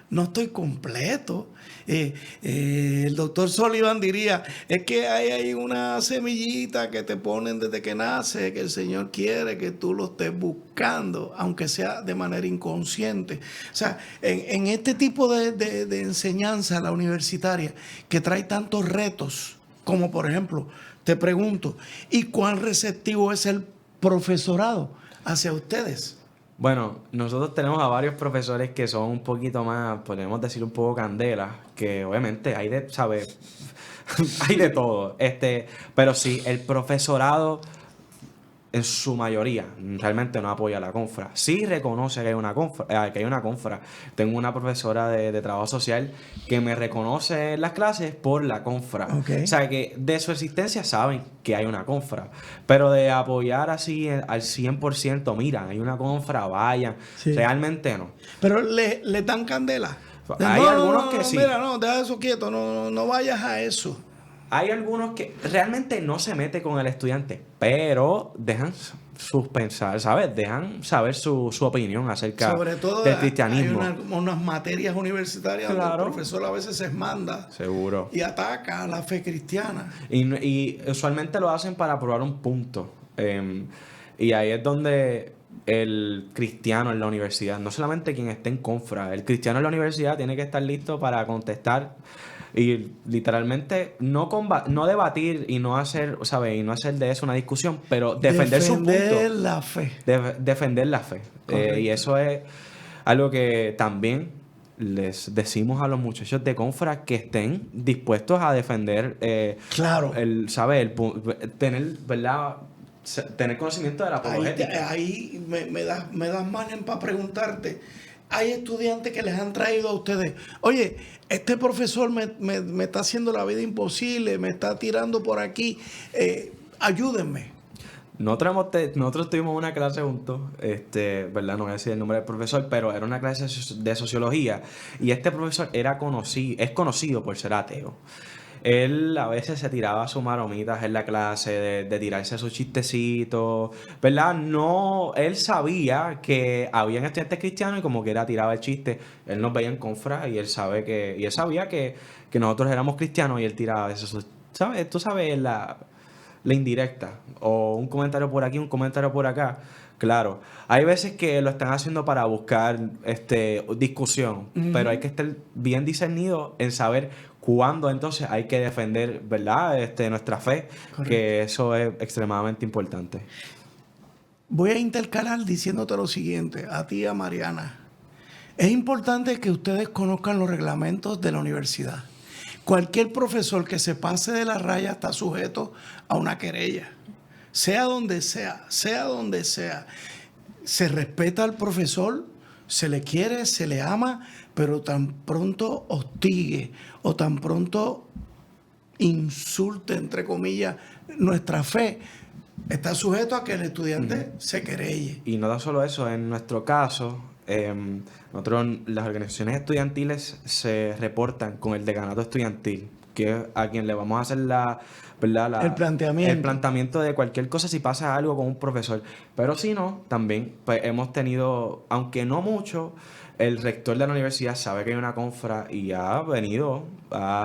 Speaker 2: No estoy completo. El doctor Sullivan diría, es que hay ahí una semillita que te ponen desde que nace, que el Señor quiere que tú lo estés buscando, aunque sea de manera inconsciente. O sea, en este tipo de enseñanza, la universitaria, que trae tantos retos, como por ejemplo, te pregunto, ¿y cuán receptivo es el profesorado hacia ustedes?
Speaker 3: Bueno, nosotros tenemos a varios profesores que son un poquito más, podemos decir, un poco candela, que obviamente hay de, ¿sabes? Hay de todo. Pero sí, el profesorado en su mayoría realmente no apoya la confra. Sí reconoce que hay una confra, Tengo una profesora de trabajo social que me reconoce en las clases por la confra.
Speaker 2: Okay.
Speaker 3: O sea, que de su existencia saben que hay una confra. Pero de apoyar así al 100%, mira, hay una confra, vayan.
Speaker 2: Sí.
Speaker 3: Realmente no.
Speaker 2: Pero le dan candela.
Speaker 3: Hay algunos que sí.
Speaker 2: Mira, no, deja eso quieto, no vayas a eso.
Speaker 3: Hay algunos que realmente no se mete con el estudiante, pero dejan suspensar, ¿sabes? Dejan saber su opinión acerca
Speaker 2: Sobre todo
Speaker 3: del cristianismo.
Speaker 2: hay unas materias universitarias donde
Speaker 3: Claro.
Speaker 2: el profesor a veces se manda
Speaker 3: Seguro.
Speaker 2: y ataca a la fe cristiana.
Speaker 3: Y usualmente lo hacen para probar un punto. Y ahí es donde el cristiano en la universidad, no solamente quien esté en confra, el cristiano en la universidad tiene que estar listo para contestar y literalmente no debatir y no hacer, ¿sabes? Y no hacer de eso una discusión, pero defender sus
Speaker 2: Defender
Speaker 3: puntos.
Speaker 2: la fe.
Speaker 3: Defender la fe.
Speaker 2: Correcto.
Speaker 3: Y eso es algo que también les decimos a los muchachos de confra que estén dispuestos a defender
Speaker 2: Claro.
Speaker 3: tener, ¿verdad? Tener conocimiento de la apologética.
Speaker 2: Ahí me das margen para preguntarte. Hay estudiantes que les han traído a ustedes, oye, este profesor me está haciendo la vida imposible, me está tirando por aquí, ayúdenme.
Speaker 3: Nosotros tuvimos una clase juntos, ¿verdad? No voy a decir el nombre del profesor, pero era una clase de sociología y este profesor es conocido por ser ateo. él a veces se tiraba sus maromitas en la clase, de tirarse sus chistecitos, ¿verdad? No, él sabía que habían estudiantes cristianos y como que era tiraba el chiste. Él nos veía en confra y él sabía que nosotros éramos cristianos y él tiraba eso. ¿Sabes? Tú sabes la indirecta, o un comentario por aquí, un comentario por acá. Claro, hay veces que lo están haciendo para buscar discusión, pero hay que estar bien discernido en saber cuándo entonces hay que defender, ¿verdad? Nuestra fe, que eso es extremadamente importante.
Speaker 2: Voy a intercalar diciéndote lo siguiente, a ti y a Mariana. Es importante que ustedes conozcan los reglamentos de la universidad. Cualquier profesor que se pase de la raya está sujeto a una querella. Sea donde sea, sea donde sea. Se respeta al profesor, se le quiere, se le ama, pero tan pronto hostigue o tan pronto insulte, entre comillas, nuestra fe, está sujeto a que el estudiante se querelle.
Speaker 3: Y no da solo eso, en nuestro caso, nosotros, las organizaciones estudiantiles se reportan con el decanato estudiantil, que es a quien le vamos a hacer el planteamiento de cualquier cosa si pasa algo con un profesor. Pero si no, también pues, hemos tenido, aunque no mucho, el rector de la universidad sabe que hay una confra y ha venido,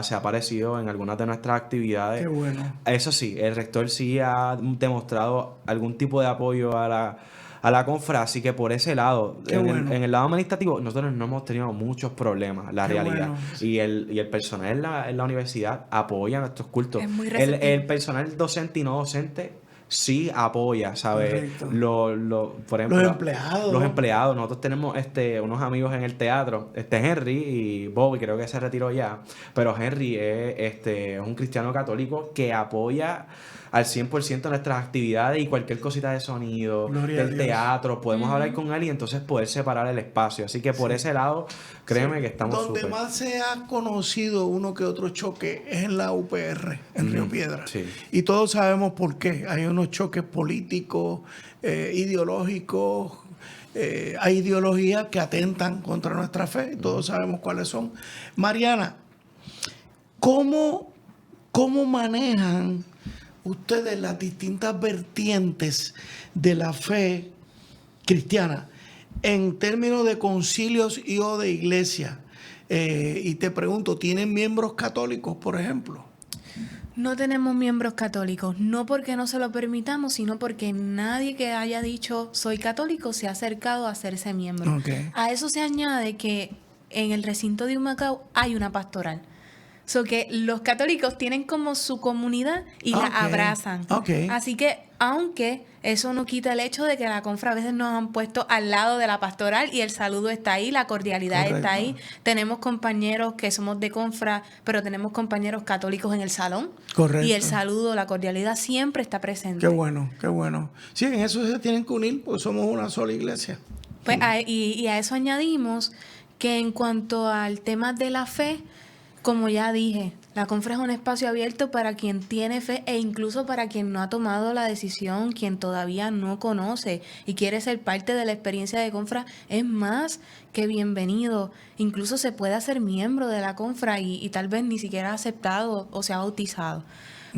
Speaker 3: se ha aparecido en algunas de nuestras actividades.
Speaker 2: Qué bueno.
Speaker 3: Eso sí, el rector sí ha demostrado algún tipo de apoyo a la confra, así que por ese lado, en el lado administrativo, nosotros no hemos tenido muchos problemas, la realidad.
Speaker 2: Bueno.
Speaker 3: Y el personal en la universidad apoya nuestros cultos.
Speaker 4: Es muy receptivo.
Speaker 3: El personal docente y no docente sí apoya, ¿sabes?
Speaker 2: Correcto.
Speaker 3: Por ejemplo,
Speaker 2: Los empleados.
Speaker 3: Nosotros tenemos unos amigos en el teatro, Henry y Bobby, creo que se retiró ya, pero Henry es un cristiano católico que apoya al 100% nuestras actividades y cualquier cosita de sonido,
Speaker 2: Gloria a
Speaker 3: del
Speaker 2: Dios.
Speaker 3: teatro, podemos hablar con él y entonces poder separar el espacio. Así que por ese lado, créeme que estamos
Speaker 2: Donde
Speaker 3: súper.
Speaker 2: más se ha conocido uno que otro choque es en la UPR, en Río Piedras.
Speaker 3: Sí.
Speaker 2: Y todos sabemos por qué. Hay unos choques políticos, ideológicos, hay ideologías que atentan contra nuestra fe. Y todos sabemos cuáles son. Mariana, ¿cómo manejan ustedes las distintas vertientes de la fe cristiana en términos de concilios y o de iglesia? Y te pregunto, ¿tienen miembros católicos, por ejemplo?
Speaker 4: No tenemos miembros católicos, no porque no se lo permitamos, sino porque nadie que haya dicho soy católico se ha acercado a hacerse miembro.
Speaker 2: Ok.
Speaker 4: A eso se añade que en el recinto de Humacao hay una pastoral. So que los católicos tienen como su comunidad y la
Speaker 2: Ok,
Speaker 4: abrazan.
Speaker 2: ok.
Speaker 4: Así que, aunque eso no quita el hecho de que la confra a veces nos han puesto al lado de la pastoral y el saludo está ahí, la cordialidad
Speaker 2: Correcto.
Speaker 4: está ahí. Tenemos compañeros que somos de confra, pero tenemos compañeros católicos en el salón.
Speaker 2: Correcto.
Speaker 4: Y el saludo, la cordialidad siempre está presente.
Speaker 2: Qué bueno, qué bueno. Sí, en eso se tienen que unir, porque somos una sola iglesia.
Speaker 4: Pues, y a eso añadimos que en cuanto al tema de la fe, como ya dije, la confra es un espacio abierto para quien tiene fe e incluso para quien no ha tomado la decisión, quien todavía no conoce y quiere ser parte de la experiencia de confra, es más que bienvenido. Incluso se puede hacer miembro de la confra y tal vez ni siquiera ha aceptado o se ha bautizado.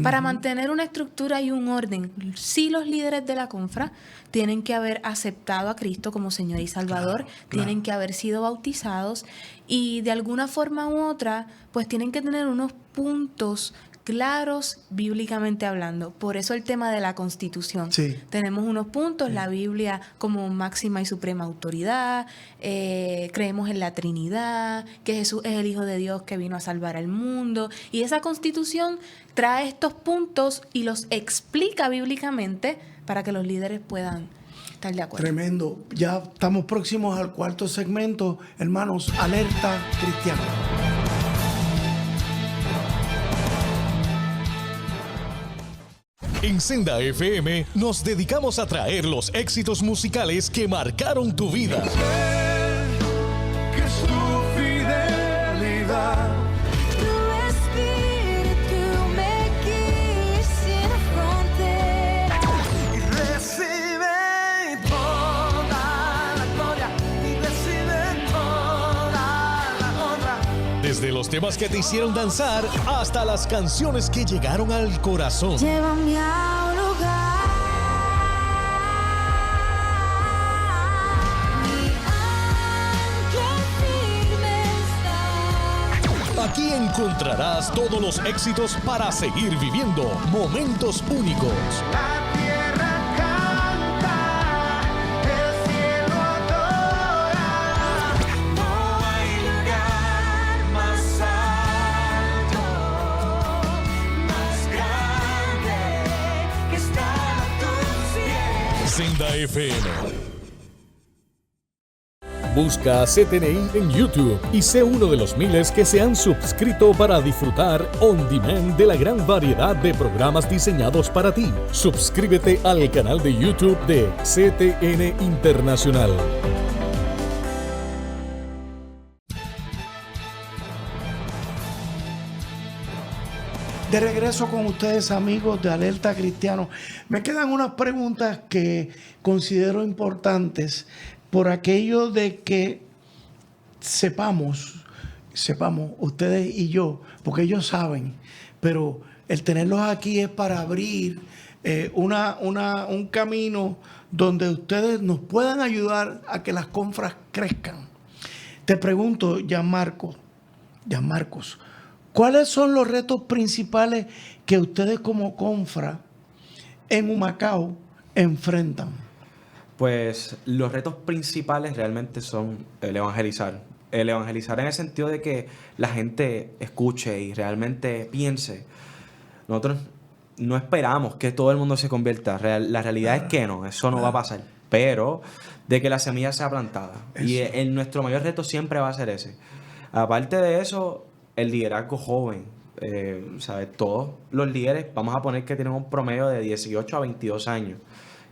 Speaker 4: Para mantener una estructura y un orden, sí los líderes de la confra tienen que haber aceptado a Cristo como Señor y Salvador, tienen que haber sido bautizados y de alguna forma u otra, pues tienen que tener unos puntos claros bíblicamente hablando. Por eso el tema de la Constitución.
Speaker 2: Sí.
Speaker 4: Tenemos unos puntos, la Biblia como máxima y suprema autoridad, creemos en la Trinidad, que Jesús es el Hijo de Dios que vino a salvar al mundo. Y esa Constitución trae estos puntos y los explica bíblicamente para que los líderes puedan estar de acuerdo.
Speaker 2: Tremendo. Ya estamos próximos al cuarto segmento. Hermanos, alerta cristiana.
Speaker 5: En Senda FM nos dedicamos a traer los éxitos musicales que marcaron tu vida.
Speaker 6: Que su fidelidad
Speaker 7: Tu espíritu me guíe sin fronteras.
Speaker 6: y recibe toda la gloria y recibe toda la honra.
Speaker 5: Desde los temas que te hicieron danzar hasta las canciones que llegaron al corazón.
Speaker 7: Llévame a un lugar. Mi ancla firme está.
Speaker 5: Aquí encontrarás todos los éxitos para seguir viviendo momentos únicos.
Speaker 6: La tierra canta, el cielo adora. No hay lugar más alto, más grande que estar a tus pies.
Speaker 5: Senda FM. Busca CTNI en YouTube y sé uno de los miles que se han suscrito para disfrutar on demand de la gran variedad de programas diseñados para ti. Suscríbete al canal de YouTube de CTN Internacional.
Speaker 2: De regreso con ustedes, amigos de Alerta Cristiano. Me quedan unas preguntas que considero importantes por aquello de que sepamos, ustedes y yo, porque ellos saben, pero el tenerlos aquí es para abrir un camino donde ustedes nos puedan ayudar a que las confras crezcan. Te pregunto, Gianmarcos, ¿cuáles son los retos principales que ustedes como confra en Humacao enfrentan?
Speaker 3: Pues los retos principales realmente son el evangelizar. El evangelizar en el sentido de que la gente escuche y realmente piense. Nosotros no esperamos que todo el mundo se convierta. La realidad es que no, eso no va a pasar. Pero de que la semilla sea plantada. Y nuestro mayor reto siempre va a ser ese. Aparte de eso, el liderazgo joven. ¿Sabes? Todos los líderes, vamos a poner que tienen un promedio de 18 a 22 años.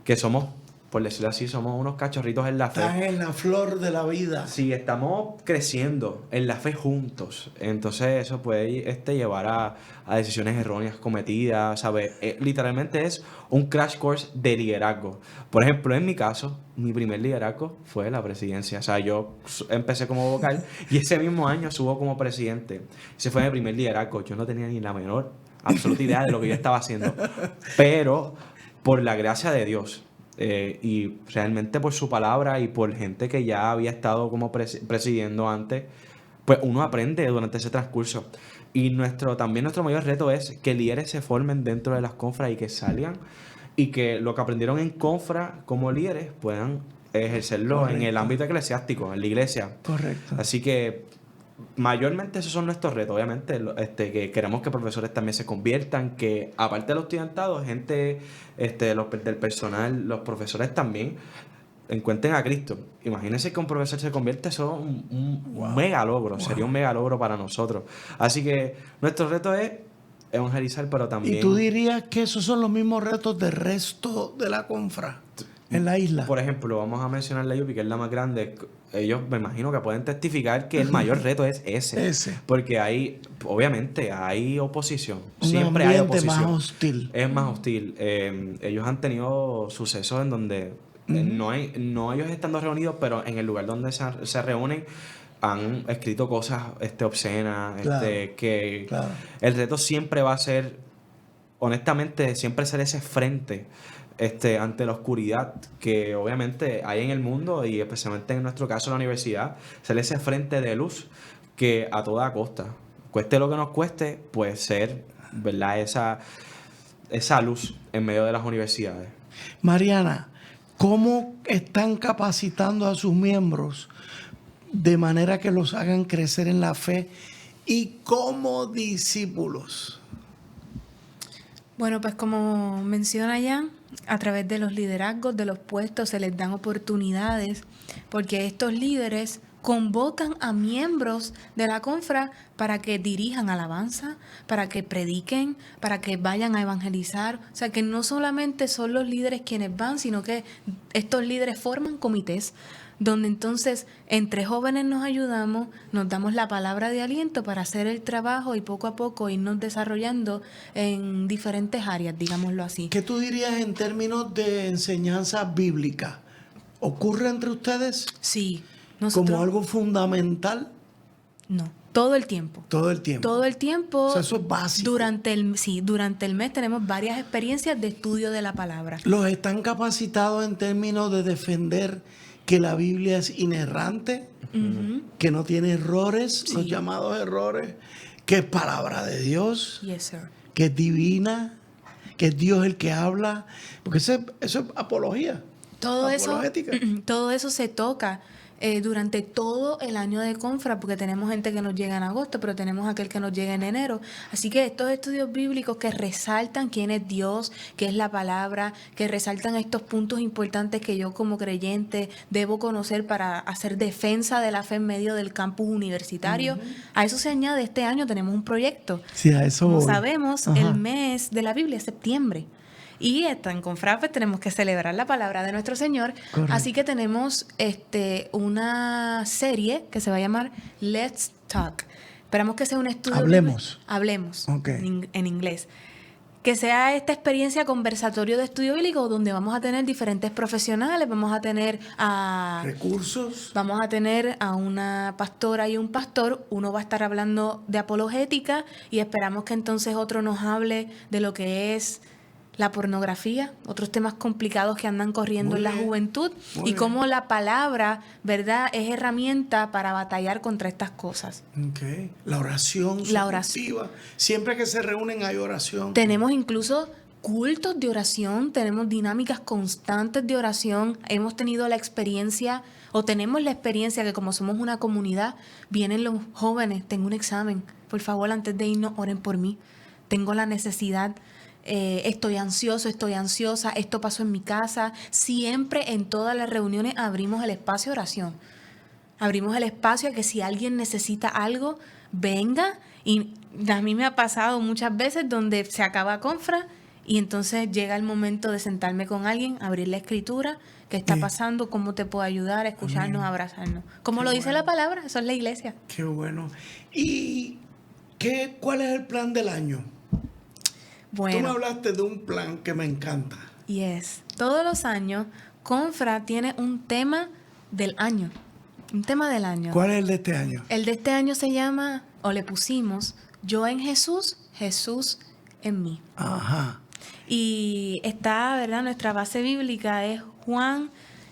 Speaker 3: Que somos, por decirlo así, somos unos cachorritos en la fe.
Speaker 2: Están en la flor de la vida.
Speaker 3: Sí, estamos creciendo en la fe juntos. Entonces eso puede llevar a decisiones erróneas cometidas, ¿sabes? Literalmente es un crash course de liderazgo. Por ejemplo, en mi caso, mi primer liderazgo fue la presidencia. O sea, yo empecé como vocal y ese mismo año subo como presidente. Ese fue mi primer liderazgo. Yo no tenía ni la menor absoluta idea de lo que yo estaba haciendo. Pero por la gracia de Dios, y realmente por su palabra y por gente que ya había estado como presidiendo antes, pues uno aprende durante ese transcurso. Y también nuestro mayor reto es que líderes se formen dentro de las confras y que salgan y que lo que aprendieron en confra como líderes puedan ejercerlo. Correcto. En el ámbito eclesiástico, en la iglesia.
Speaker 2: Correcto.
Speaker 3: Así que mayormente esos son nuestros retos. Obviamente que queremos que profesores también se conviertan, que aparte de los estudiantados, gente del personal, los profesores también encuentren a Cristo. Imagínense que un profesor se convierte, eso es un mega logro. Sería un mega logro para nosotros. Así que nuestro reto es evangelizar, pero también...
Speaker 2: ¿Y tú dirías que esos son los mismos retos del resto de la confra en la isla?
Speaker 3: Por ejemplo, vamos a mencionar la UPI, que es la más grande. Ellos me imagino que pueden testificar que el mayor reto es ese. Porque obviamente hay oposición. Siempre hay oposición.
Speaker 2: Más hostil.
Speaker 3: Es más hostil. Ellos han tenido sucesos en donde no ellos estando reunidos, pero en el lugar donde se reúnen han escrito cosas obscenas.
Speaker 2: Claro,
Speaker 3: claro. El reto siempre va a ser, honestamente, siempre ser ese frente ante la oscuridad que obviamente hay en el mundo y especialmente en nuestro caso en la universidad, ser ese frente de luz que a toda costa, cueste lo que nos cueste, pues ser, ¿verdad? Esa luz en medio de las universidades.
Speaker 2: Mariana, ¿cómo están capacitando a sus miembros de manera que los hagan crecer en la fe y como discípulos?
Speaker 4: Bueno, pues como menciona Jan, a través de los liderazgos, de los puestos, se les dan oportunidades, porque estos líderes convocan a miembros de la confra para que dirijan alabanza, para que prediquen, para que vayan a evangelizar. O sea, que no solamente son los líderes quienes van, sino que estos líderes forman comités, donde entonces entre jóvenes nos ayudamos, nos damos la palabra de aliento para hacer el trabajo y poco a poco irnos desarrollando en diferentes áreas, digámoslo así.
Speaker 2: ¿Qué tú dirías en términos de enseñanza bíblica? ¿Ocurre entre ustedes?
Speaker 4: Sí.
Speaker 2: ¿Como algo fundamental?
Speaker 4: No. Todo el tiempo.
Speaker 2: Todo el tiempo.
Speaker 4: Todo el tiempo.
Speaker 2: O sea, eso es básico.
Speaker 4: Durante el mes tenemos varias experiencias de estudio de la palabra.
Speaker 2: Los están capacitados en términos de defender que la Biblia es inerrante, que no tiene errores,
Speaker 4: Sí.
Speaker 2: los llamados errores, que es palabra de Dios,
Speaker 4: Yes, sir.
Speaker 2: que es divina, que es Dios el que habla, porque eso es apología.
Speaker 4: Todo eso,
Speaker 2: Apologética.
Speaker 4: todo eso se toca durante todo el año de Confra, porque tenemos gente que nos llega en agosto, pero tenemos aquel que nos llega en enero. Así que estos estudios bíblicos que resaltan quién es Dios, qué es la palabra, que resaltan estos puntos importantes que yo como creyente debo conocer para hacer defensa de la fe en medio del campus universitario. A eso se añade, este año tenemos un proyecto.
Speaker 2: Sí, a eso
Speaker 4: Como
Speaker 2: voy.
Speaker 4: sabemos,
Speaker 2: Ajá.
Speaker 4: el mes de la Biblia es septiembre. Y en Confra pues, tenemos que celebrar la palabra de nuestro Señor.
Speaker 2: Correcto.
Speaker 4: Así que tenemos una serie que se va a llamar Let's Talk. Esperamos que sea un estudio.
Speaker 2: Hablemos.
Speaker 4: Hablemos.
Speaker 2: Ok.
Speaker 4: En inglés. Que sea esta experiencia conversatorio de estudio bíblico donde vamos a tener diferentes profesionales, vamos a tener
Speaker 2: Recursos.
Speaker 4: Vamos a tener a una pastora y un pastor. Uno va a estar hablando de apologética y esperamos que entonces otro nos hable de lo que es la pornografía, otros temas complicados que andan corriendo
Speaker 2: Muy
Speaker 4: en la
Speaker 2: bien,
Speaker 4: juventud
Speaker 2: muy
Speaker 4: y
Speaker 2: bien.
Speaker 4: cómo la palabra, ¿verdad?, es herramienta para batallar contra estas cosas.
Speaker 2: Okay. La oración.
Speaker 4: La oración.
Speaker 2: supletiva. Siempre que se reúnen hay oración.
Speaker 4: Tenemos incluso cultos de oración, tenemos dinámicas constantes de oración. Hemos tenido la experiencia, o tenemos la experiencia que como somos una comunidad, vienen los jóvenes, tengo un examen, por favor, antes de irnos, oren por mí. Tengo la necesidad, estoy ansioso, estoy ansiosa, esto pasó en mi casa. Siempre en todas las reuniones abrimos el espacio de oración. Abrimos el espacio a que si alguien necesita algo, venga. Y a mí me ha pasado muchas veces donde se acaba Confra y entonces llega el momento de sentarme con alguien, abrir la escritura, qué está
Speaker 2: Sí.
Speaker 4: pasando, cómo te puedo ayudar, escucharnos, abrazarnos. Como
Speaker 2: Qué
Speaker 4: lo dice
Speaker 2: bueno.
Speaker 4: la palabra, eso es la iglesia.
Speaker 2: Qué bueno. ¿Y cuál es el plan del año? Tú me
Speaker 4: Bueno,
Speaker 2: hablaste de un plan que me encanta.
Speaker 4: yes. Todos los años, Confra tiene un tema del año. Un tema del año.
Speaker 2: ¿Cuál es el de este año?
Speaker 4: El de este año se llama, o le pusimos, Yo en Jesús, Jesús en mí.
Speaker 2: Ajá.
Speaker 4: Y está, ¿verdad? Nuestra base bíblica es Juan,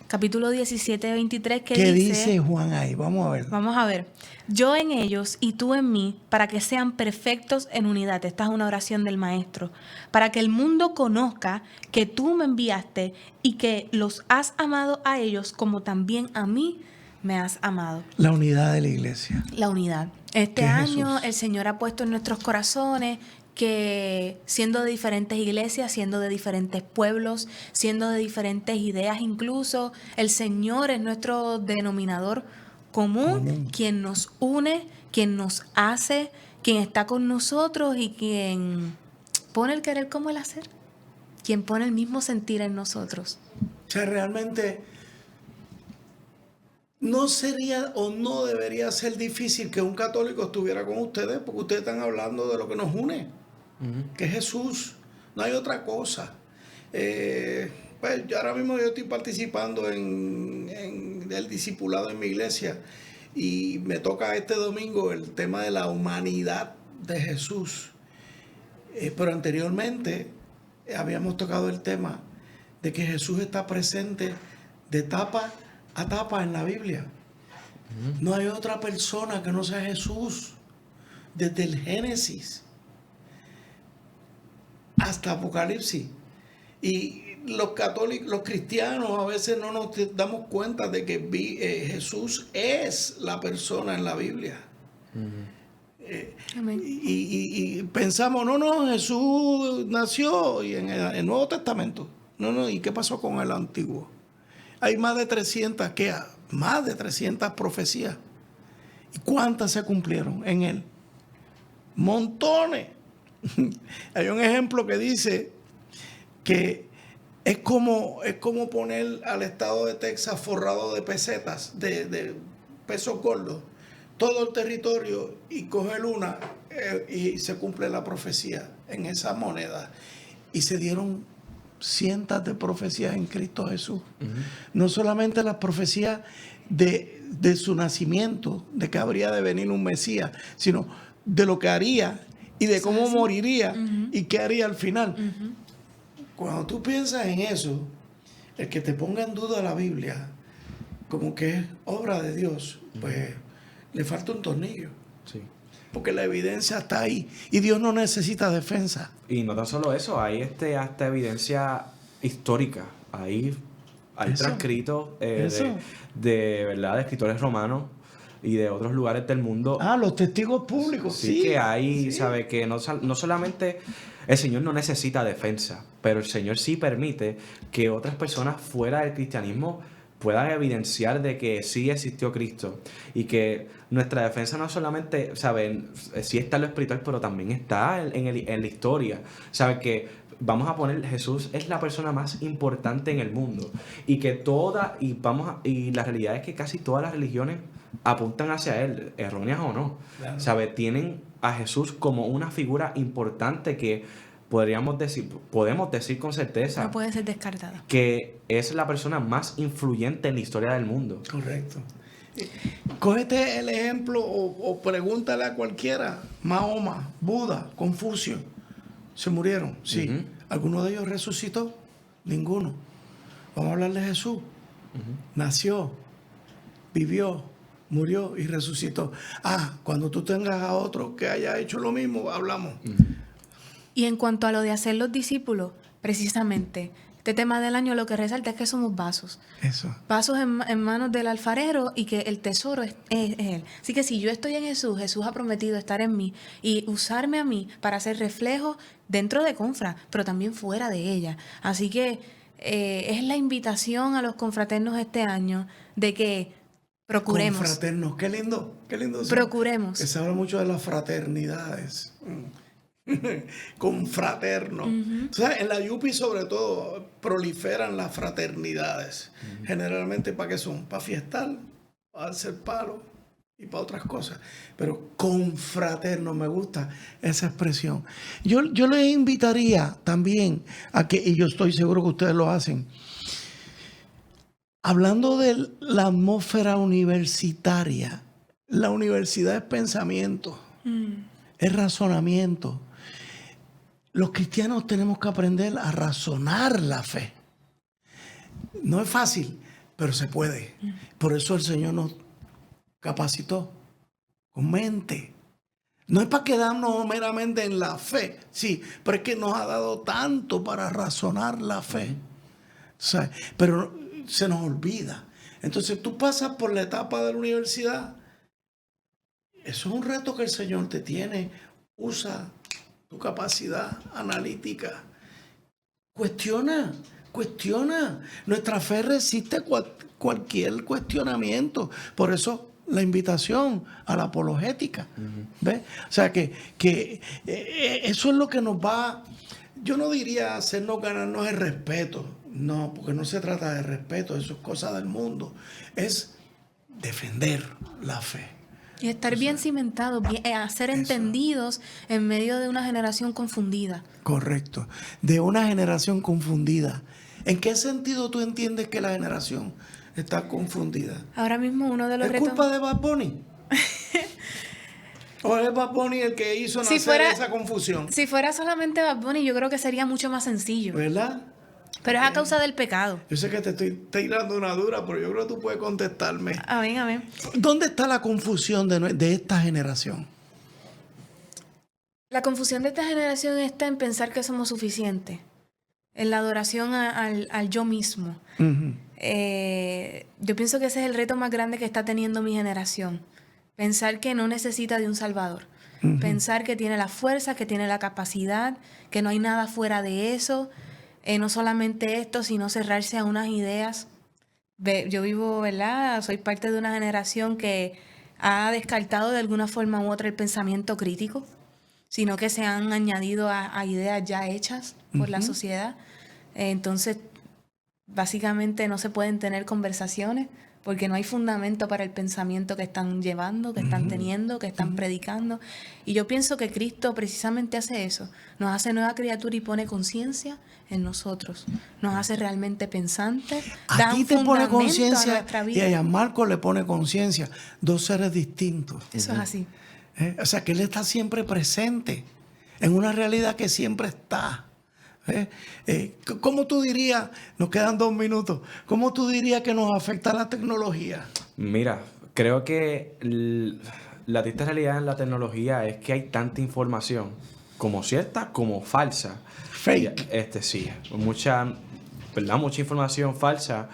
Speaker 4: capítulo 17, 23, que
Speaker 2: ¿Qué
Speaker 4: dice,
Speaker 2: dice Juan ahí? Vamos a ver.
Speaker 4: vamos a ver, yo en ellos y tú en mí, para que sean perfectos en unidad. Esta es una oración del Maestro. Para que el mundo conozca que tú me enviaste y que los has amado a ellos como también a mí me has amado.
Speaker 2: La unidad de la iglesia.
Speaker 4: La unidad. Este
Speaker 2: Que
Speaker 4: año
Speaker 2: Jesús.
Speaker 4: el Señor ha puesto en nuestros corazones que siendo de diferentes iglesias, siendo de diferentes pueblos, siendo de diferentes ideas incluso, el Señor es nuestro denominador común, quien nos une, quien nos hace, quien está con nosotros y quien pone el querer como el hacer, quien pone el mismo sentir en nosotros.
Speaker 2: O sea, realmente no sería o no debería ser difícil que un católico estuviera con ustedes porque ustedes están hablando de lo que nos une, que es Jesús. No hay otra cosa. Pues yo ahora mismo yo estoy participando en el discipulado en mi iglesia y me toca este domingo el tema de la humanidad de Jesús. Pero anteriormente habíamos tocado el tema de que Jesús está presente de tapa a tapa en la Biblia. No hay otra persona que no sea Jesús, desde el Génesis hasta Apocalipsis. Y los católicos, los cristianos a veces no nos damos cuenta de que Jesús es la persona en la Biblia.
Speaker 4: Amén.
Speaker 2: Y pensamos, no, Jesús nació y en el Nuevo Testamento. No, ¿y qué pasó con el Antiguo? Hay más de 300, más de 300 profecías. ¿Y cuántas se cumplieron en él? Montones. Hay un ejemplo que dice que es como poner al estado de Texas forrado de pesetas, de pesos gordos, todo el territorio y coger una y se cumple la profecía en esa moneda. Y se dieron cientos de profecías en Cristo Jesús. No solamente las profecías de su nacimiento, de que habría de venir un Mesías, sino de lo que haría y de cómo moriría y qué haría al final. Cuando tú piensas en eso, el que te ponga en duda la Biblia, como que es obra de Dios, pues le falta un tornillo.
Speaker 3: Sí.
Speaker 2: Porque la evidencia está ahí y Dios no necesita defensa.
Speaker 3: Y no tan solo eso, hay hasta evidencia histórica. Hay
Speaker 2: Eso.
Speaker 3: transcritos
Speaker 2: Eso.
Speaker 3: de verdad de escritores romanos y de otros lugares del mundo.
Speaker 2: Los testigos públicos,
Speaker 3: Sí, que hay, ¿sabe? Que no solamente el Señor no necesita defensa, pero el Señor sí permite que otras personas fuera del cristianismo puedan evidenciar de que sí existió Cristo y que nuestra defensa no solamente, ¿saben? Sí está en lo espiritual, pero también está en la historia. ¿Sabe? Que vamos a poner, Jesús es la persona más importante en el mundo y que y la realidad es que casi todas las religiones apuntan hacia él, erróneas o no.
Speaker 2: Claro.
Speaker 3: ¿Sabe? Tienen a Jesús como una figura importante que podemos decir con certeza
Speaker 4: No puede ser descartada.
Speaker 3: que es la persona más influyente en la historia del mundo.
Speaker 2: Correcto. Cógete el ejemplo o pregúntale a cualquiera. Mahoma, Buda, Confucio. ¿Se murieron? Sí.
Speaker 3: Ujú.
Speaker 2: ¿Alguno de ellos resucitó? Ninguno. Vamos a hablar de Jesús. Nació, vivió, murió y resucitó. Cuando tú tengas a otro que haya hecho lo mismo, hablamos.
Speaker 4: Y en cuanto a lo de hacer los discípulos, precisamente, este tema del año lo que resalta es que somos vasos.
Speaker 2: Eso.
Speaker 4: Vasos en manos del alfarero y que el tesoro es Él. Así que si yo estoy en Jesús, Jesús ha prometido estar en mí y usarme a mí para hacer reflejo dentro de Confra, pero también fuera de ella. Así que es la invitación a los confraternos este año de que procuremos.
Speaker 2: Confraternos. Qué lindo. Qué lindo. eso.
Speaker 4: Procuremos.
Speaker 2: Que se habla mucho de las fraternidades. Confraterno. O sea, en la Yupi sobre todo proliferan las fraternidades. Generalmente, ¿para qué son? Para fiestar, para hacer palo y para otras cosas. Pero confraterno, me gusta esa expresión. Yo les invitaría también a que, y yo estoy seguro que ustedes lo hacen, hablando de la atmósfera universitaria, la universidad es pensamiento, es razonamiento. Los cristianos tenemos que aprender a razonar la fe. No es fácil, pero se puede. Por eso el Señor nos capacitó con mente. No es para quedarnos meramente en la fe, sí, pero es que nos ha dado tanto para razonar la fe. ¿Sabes? Pero se nos olvida. Entonces tú pasas por la etapa de la universidad. Eso es un reto que el Señor te tiene. Usa tu capacidad analítica. Cuestiona. Nuestra fe resiste cualquier cuestionamiento. Por eso la invitación a la apologética. ¿Ves? O sea que eso es lo que nos va, yo no diría hacernos ganarnos el respeto. No, porque no se trata de respeto, eso es cosa del mundo. Es defender la fe.
Speaker 4: Y estar bien cimentados, a ser entendidos en medio de una generación confundida.
Speaker 2: Correcto. De una generación confundida. ¿En qué sentido tú entiendes que la generación está confundida?
Speaker 4: Ahora mismo uno de los
Speaker 2: ¿Es
Speaker 4: retos...
Speaker 2: culpa de Bad Bunny? ¿O es Bad Bunny el que hizo nacer esa confusión?
Speaker 4: Si fuera solamente Bad Bunny, yo creo que sería mucho más sencillo.
Speaker 2: ¿Verdad?
Speaker 4: Pero es a causa del pecado.
Speaker 2: Yo sé que te estoy tirando una dura, pero yo creo que tú puedes contestarme.
Speaker 4: Amén.
Speaker 2: ¿Dónde está la confusión de esta generación?
Speaker 4: La confusión de esta generación está en pensar que somos suficientes. En la adoración al yo mismo. Yo pienso que ese es el reto más grande que está teniendo mi generación. Pensar que no necesita de un salvador. Pensar que tiene la fuerza, que tiene la capacidad, que no hay nada fuera de eso. No solamente esto, sino cerrarse a unas ideas. Yo vivo, ¿verdad? Soy parte de una generación que ha descartado de alguna forma u otra el pensamiento crítico, sino que se han añadido a ideas ya hechas por la sociedad. Entonces, básicamente no se pueden tener conversaciones porque no hay fundamento para el pensamiento que están llevando, que están teniendo, que están predicando. Y yo pienso que Cristo precisamente hace eso, nos hace nueva criatura y pone conciencia en nosotros, nos hace realmente pensantes, da
Speaker 2: Aquí
Speaker 4: un
Speaker 2: te pone
Speaker 4: fundamento a
Speaker 2: conciencia
Speaker 4: nuestra
Speaker 2: y
Speaker 4: vida.
Speaker 2: a Marco le pone conciencia. Dos seres distintos.
Speaker 4: Eso es así.
Speaker 2: O sea, que Él está siempre presente en una realidad que siempre está. ¿Cómo tú dirías, nos quedan 2 minutos, cómo tú dirías que nos afecta la tecnología?
Speaker 3: Mira, creo que la triste realidad en la tecnología es que hay tanta información, como cierta como falsa.
Speaker 2: Fake.
Speaker 3: Sí, mucha información falsa.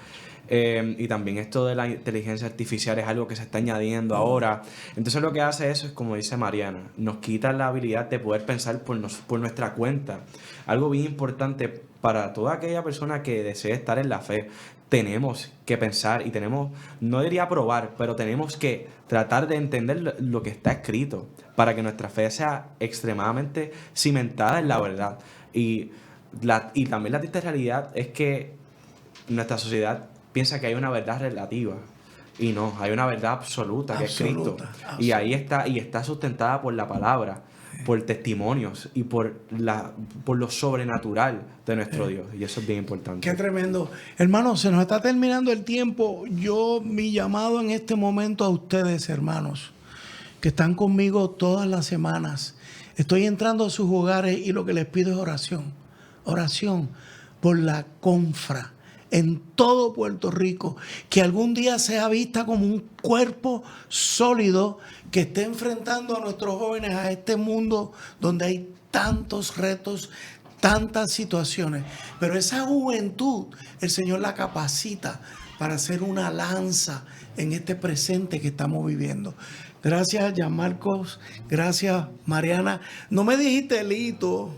Speaker 3: Y también esto de la inteligencia artificial es algo que se está añadiendo ahora. Entonces lo que hace eso es, como dice Mariana, nos quita la habilidad de poder pensar por nuestra cuenta. Algo bien importante para toda aquella persona que desee estar en la fe. Tenemos que pensar y tenemos, no diría probar, pero tenemos que tratar de entender lo que está escrito para que nuestra fe sea extremadamente cimentada en la verdad. Y también la triste realidad es que nuestra sociedad piensa que hay una verdad relativa y no, hay una verdad absoluta que es Cristo. Y ahí está, y está sustentada por la palabra, por testimonios y por lo sobrenatural de nuestro Dios. Y eso es bien importante.
Speaker 2: Qué tremendo. Hermanos, se nos está terminando el tiempo. Mi llamado en este momento a ustedes, hermanos, que están conmigo todas las semanas. Estoy entrando a sus hogares y lo que les pido es oración. Oración por la confra en todo Puerto Rico, que algún día sea vista como un cuerpo sólido que esté enfrentando a nuestros jóvenes a este mundo donde hay tantos retos, tantas situaciones. Pero esa juventud, el Señor la capacita para hacer una lanza en este presente que estamos viviendo. Gracias, Gianmarcos. Gracias, Mariana. No me dijiste Lito.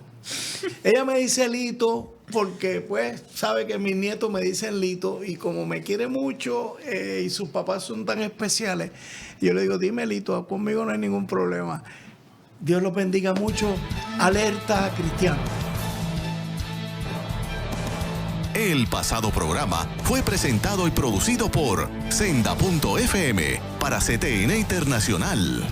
Speaker 2: Ella me dice Lito porque pues sabe que mis nietos me dicen Lito y como me quiere mucho y sus papás son tan especiales, yo le digo, dime Lito, conmigo no hay ningún problema. Dios los bendiga mucho. Alerta Cristiano.
Speaker 1: El pasado programa fue presentado y producido por Senda.fm para CTN Internacional.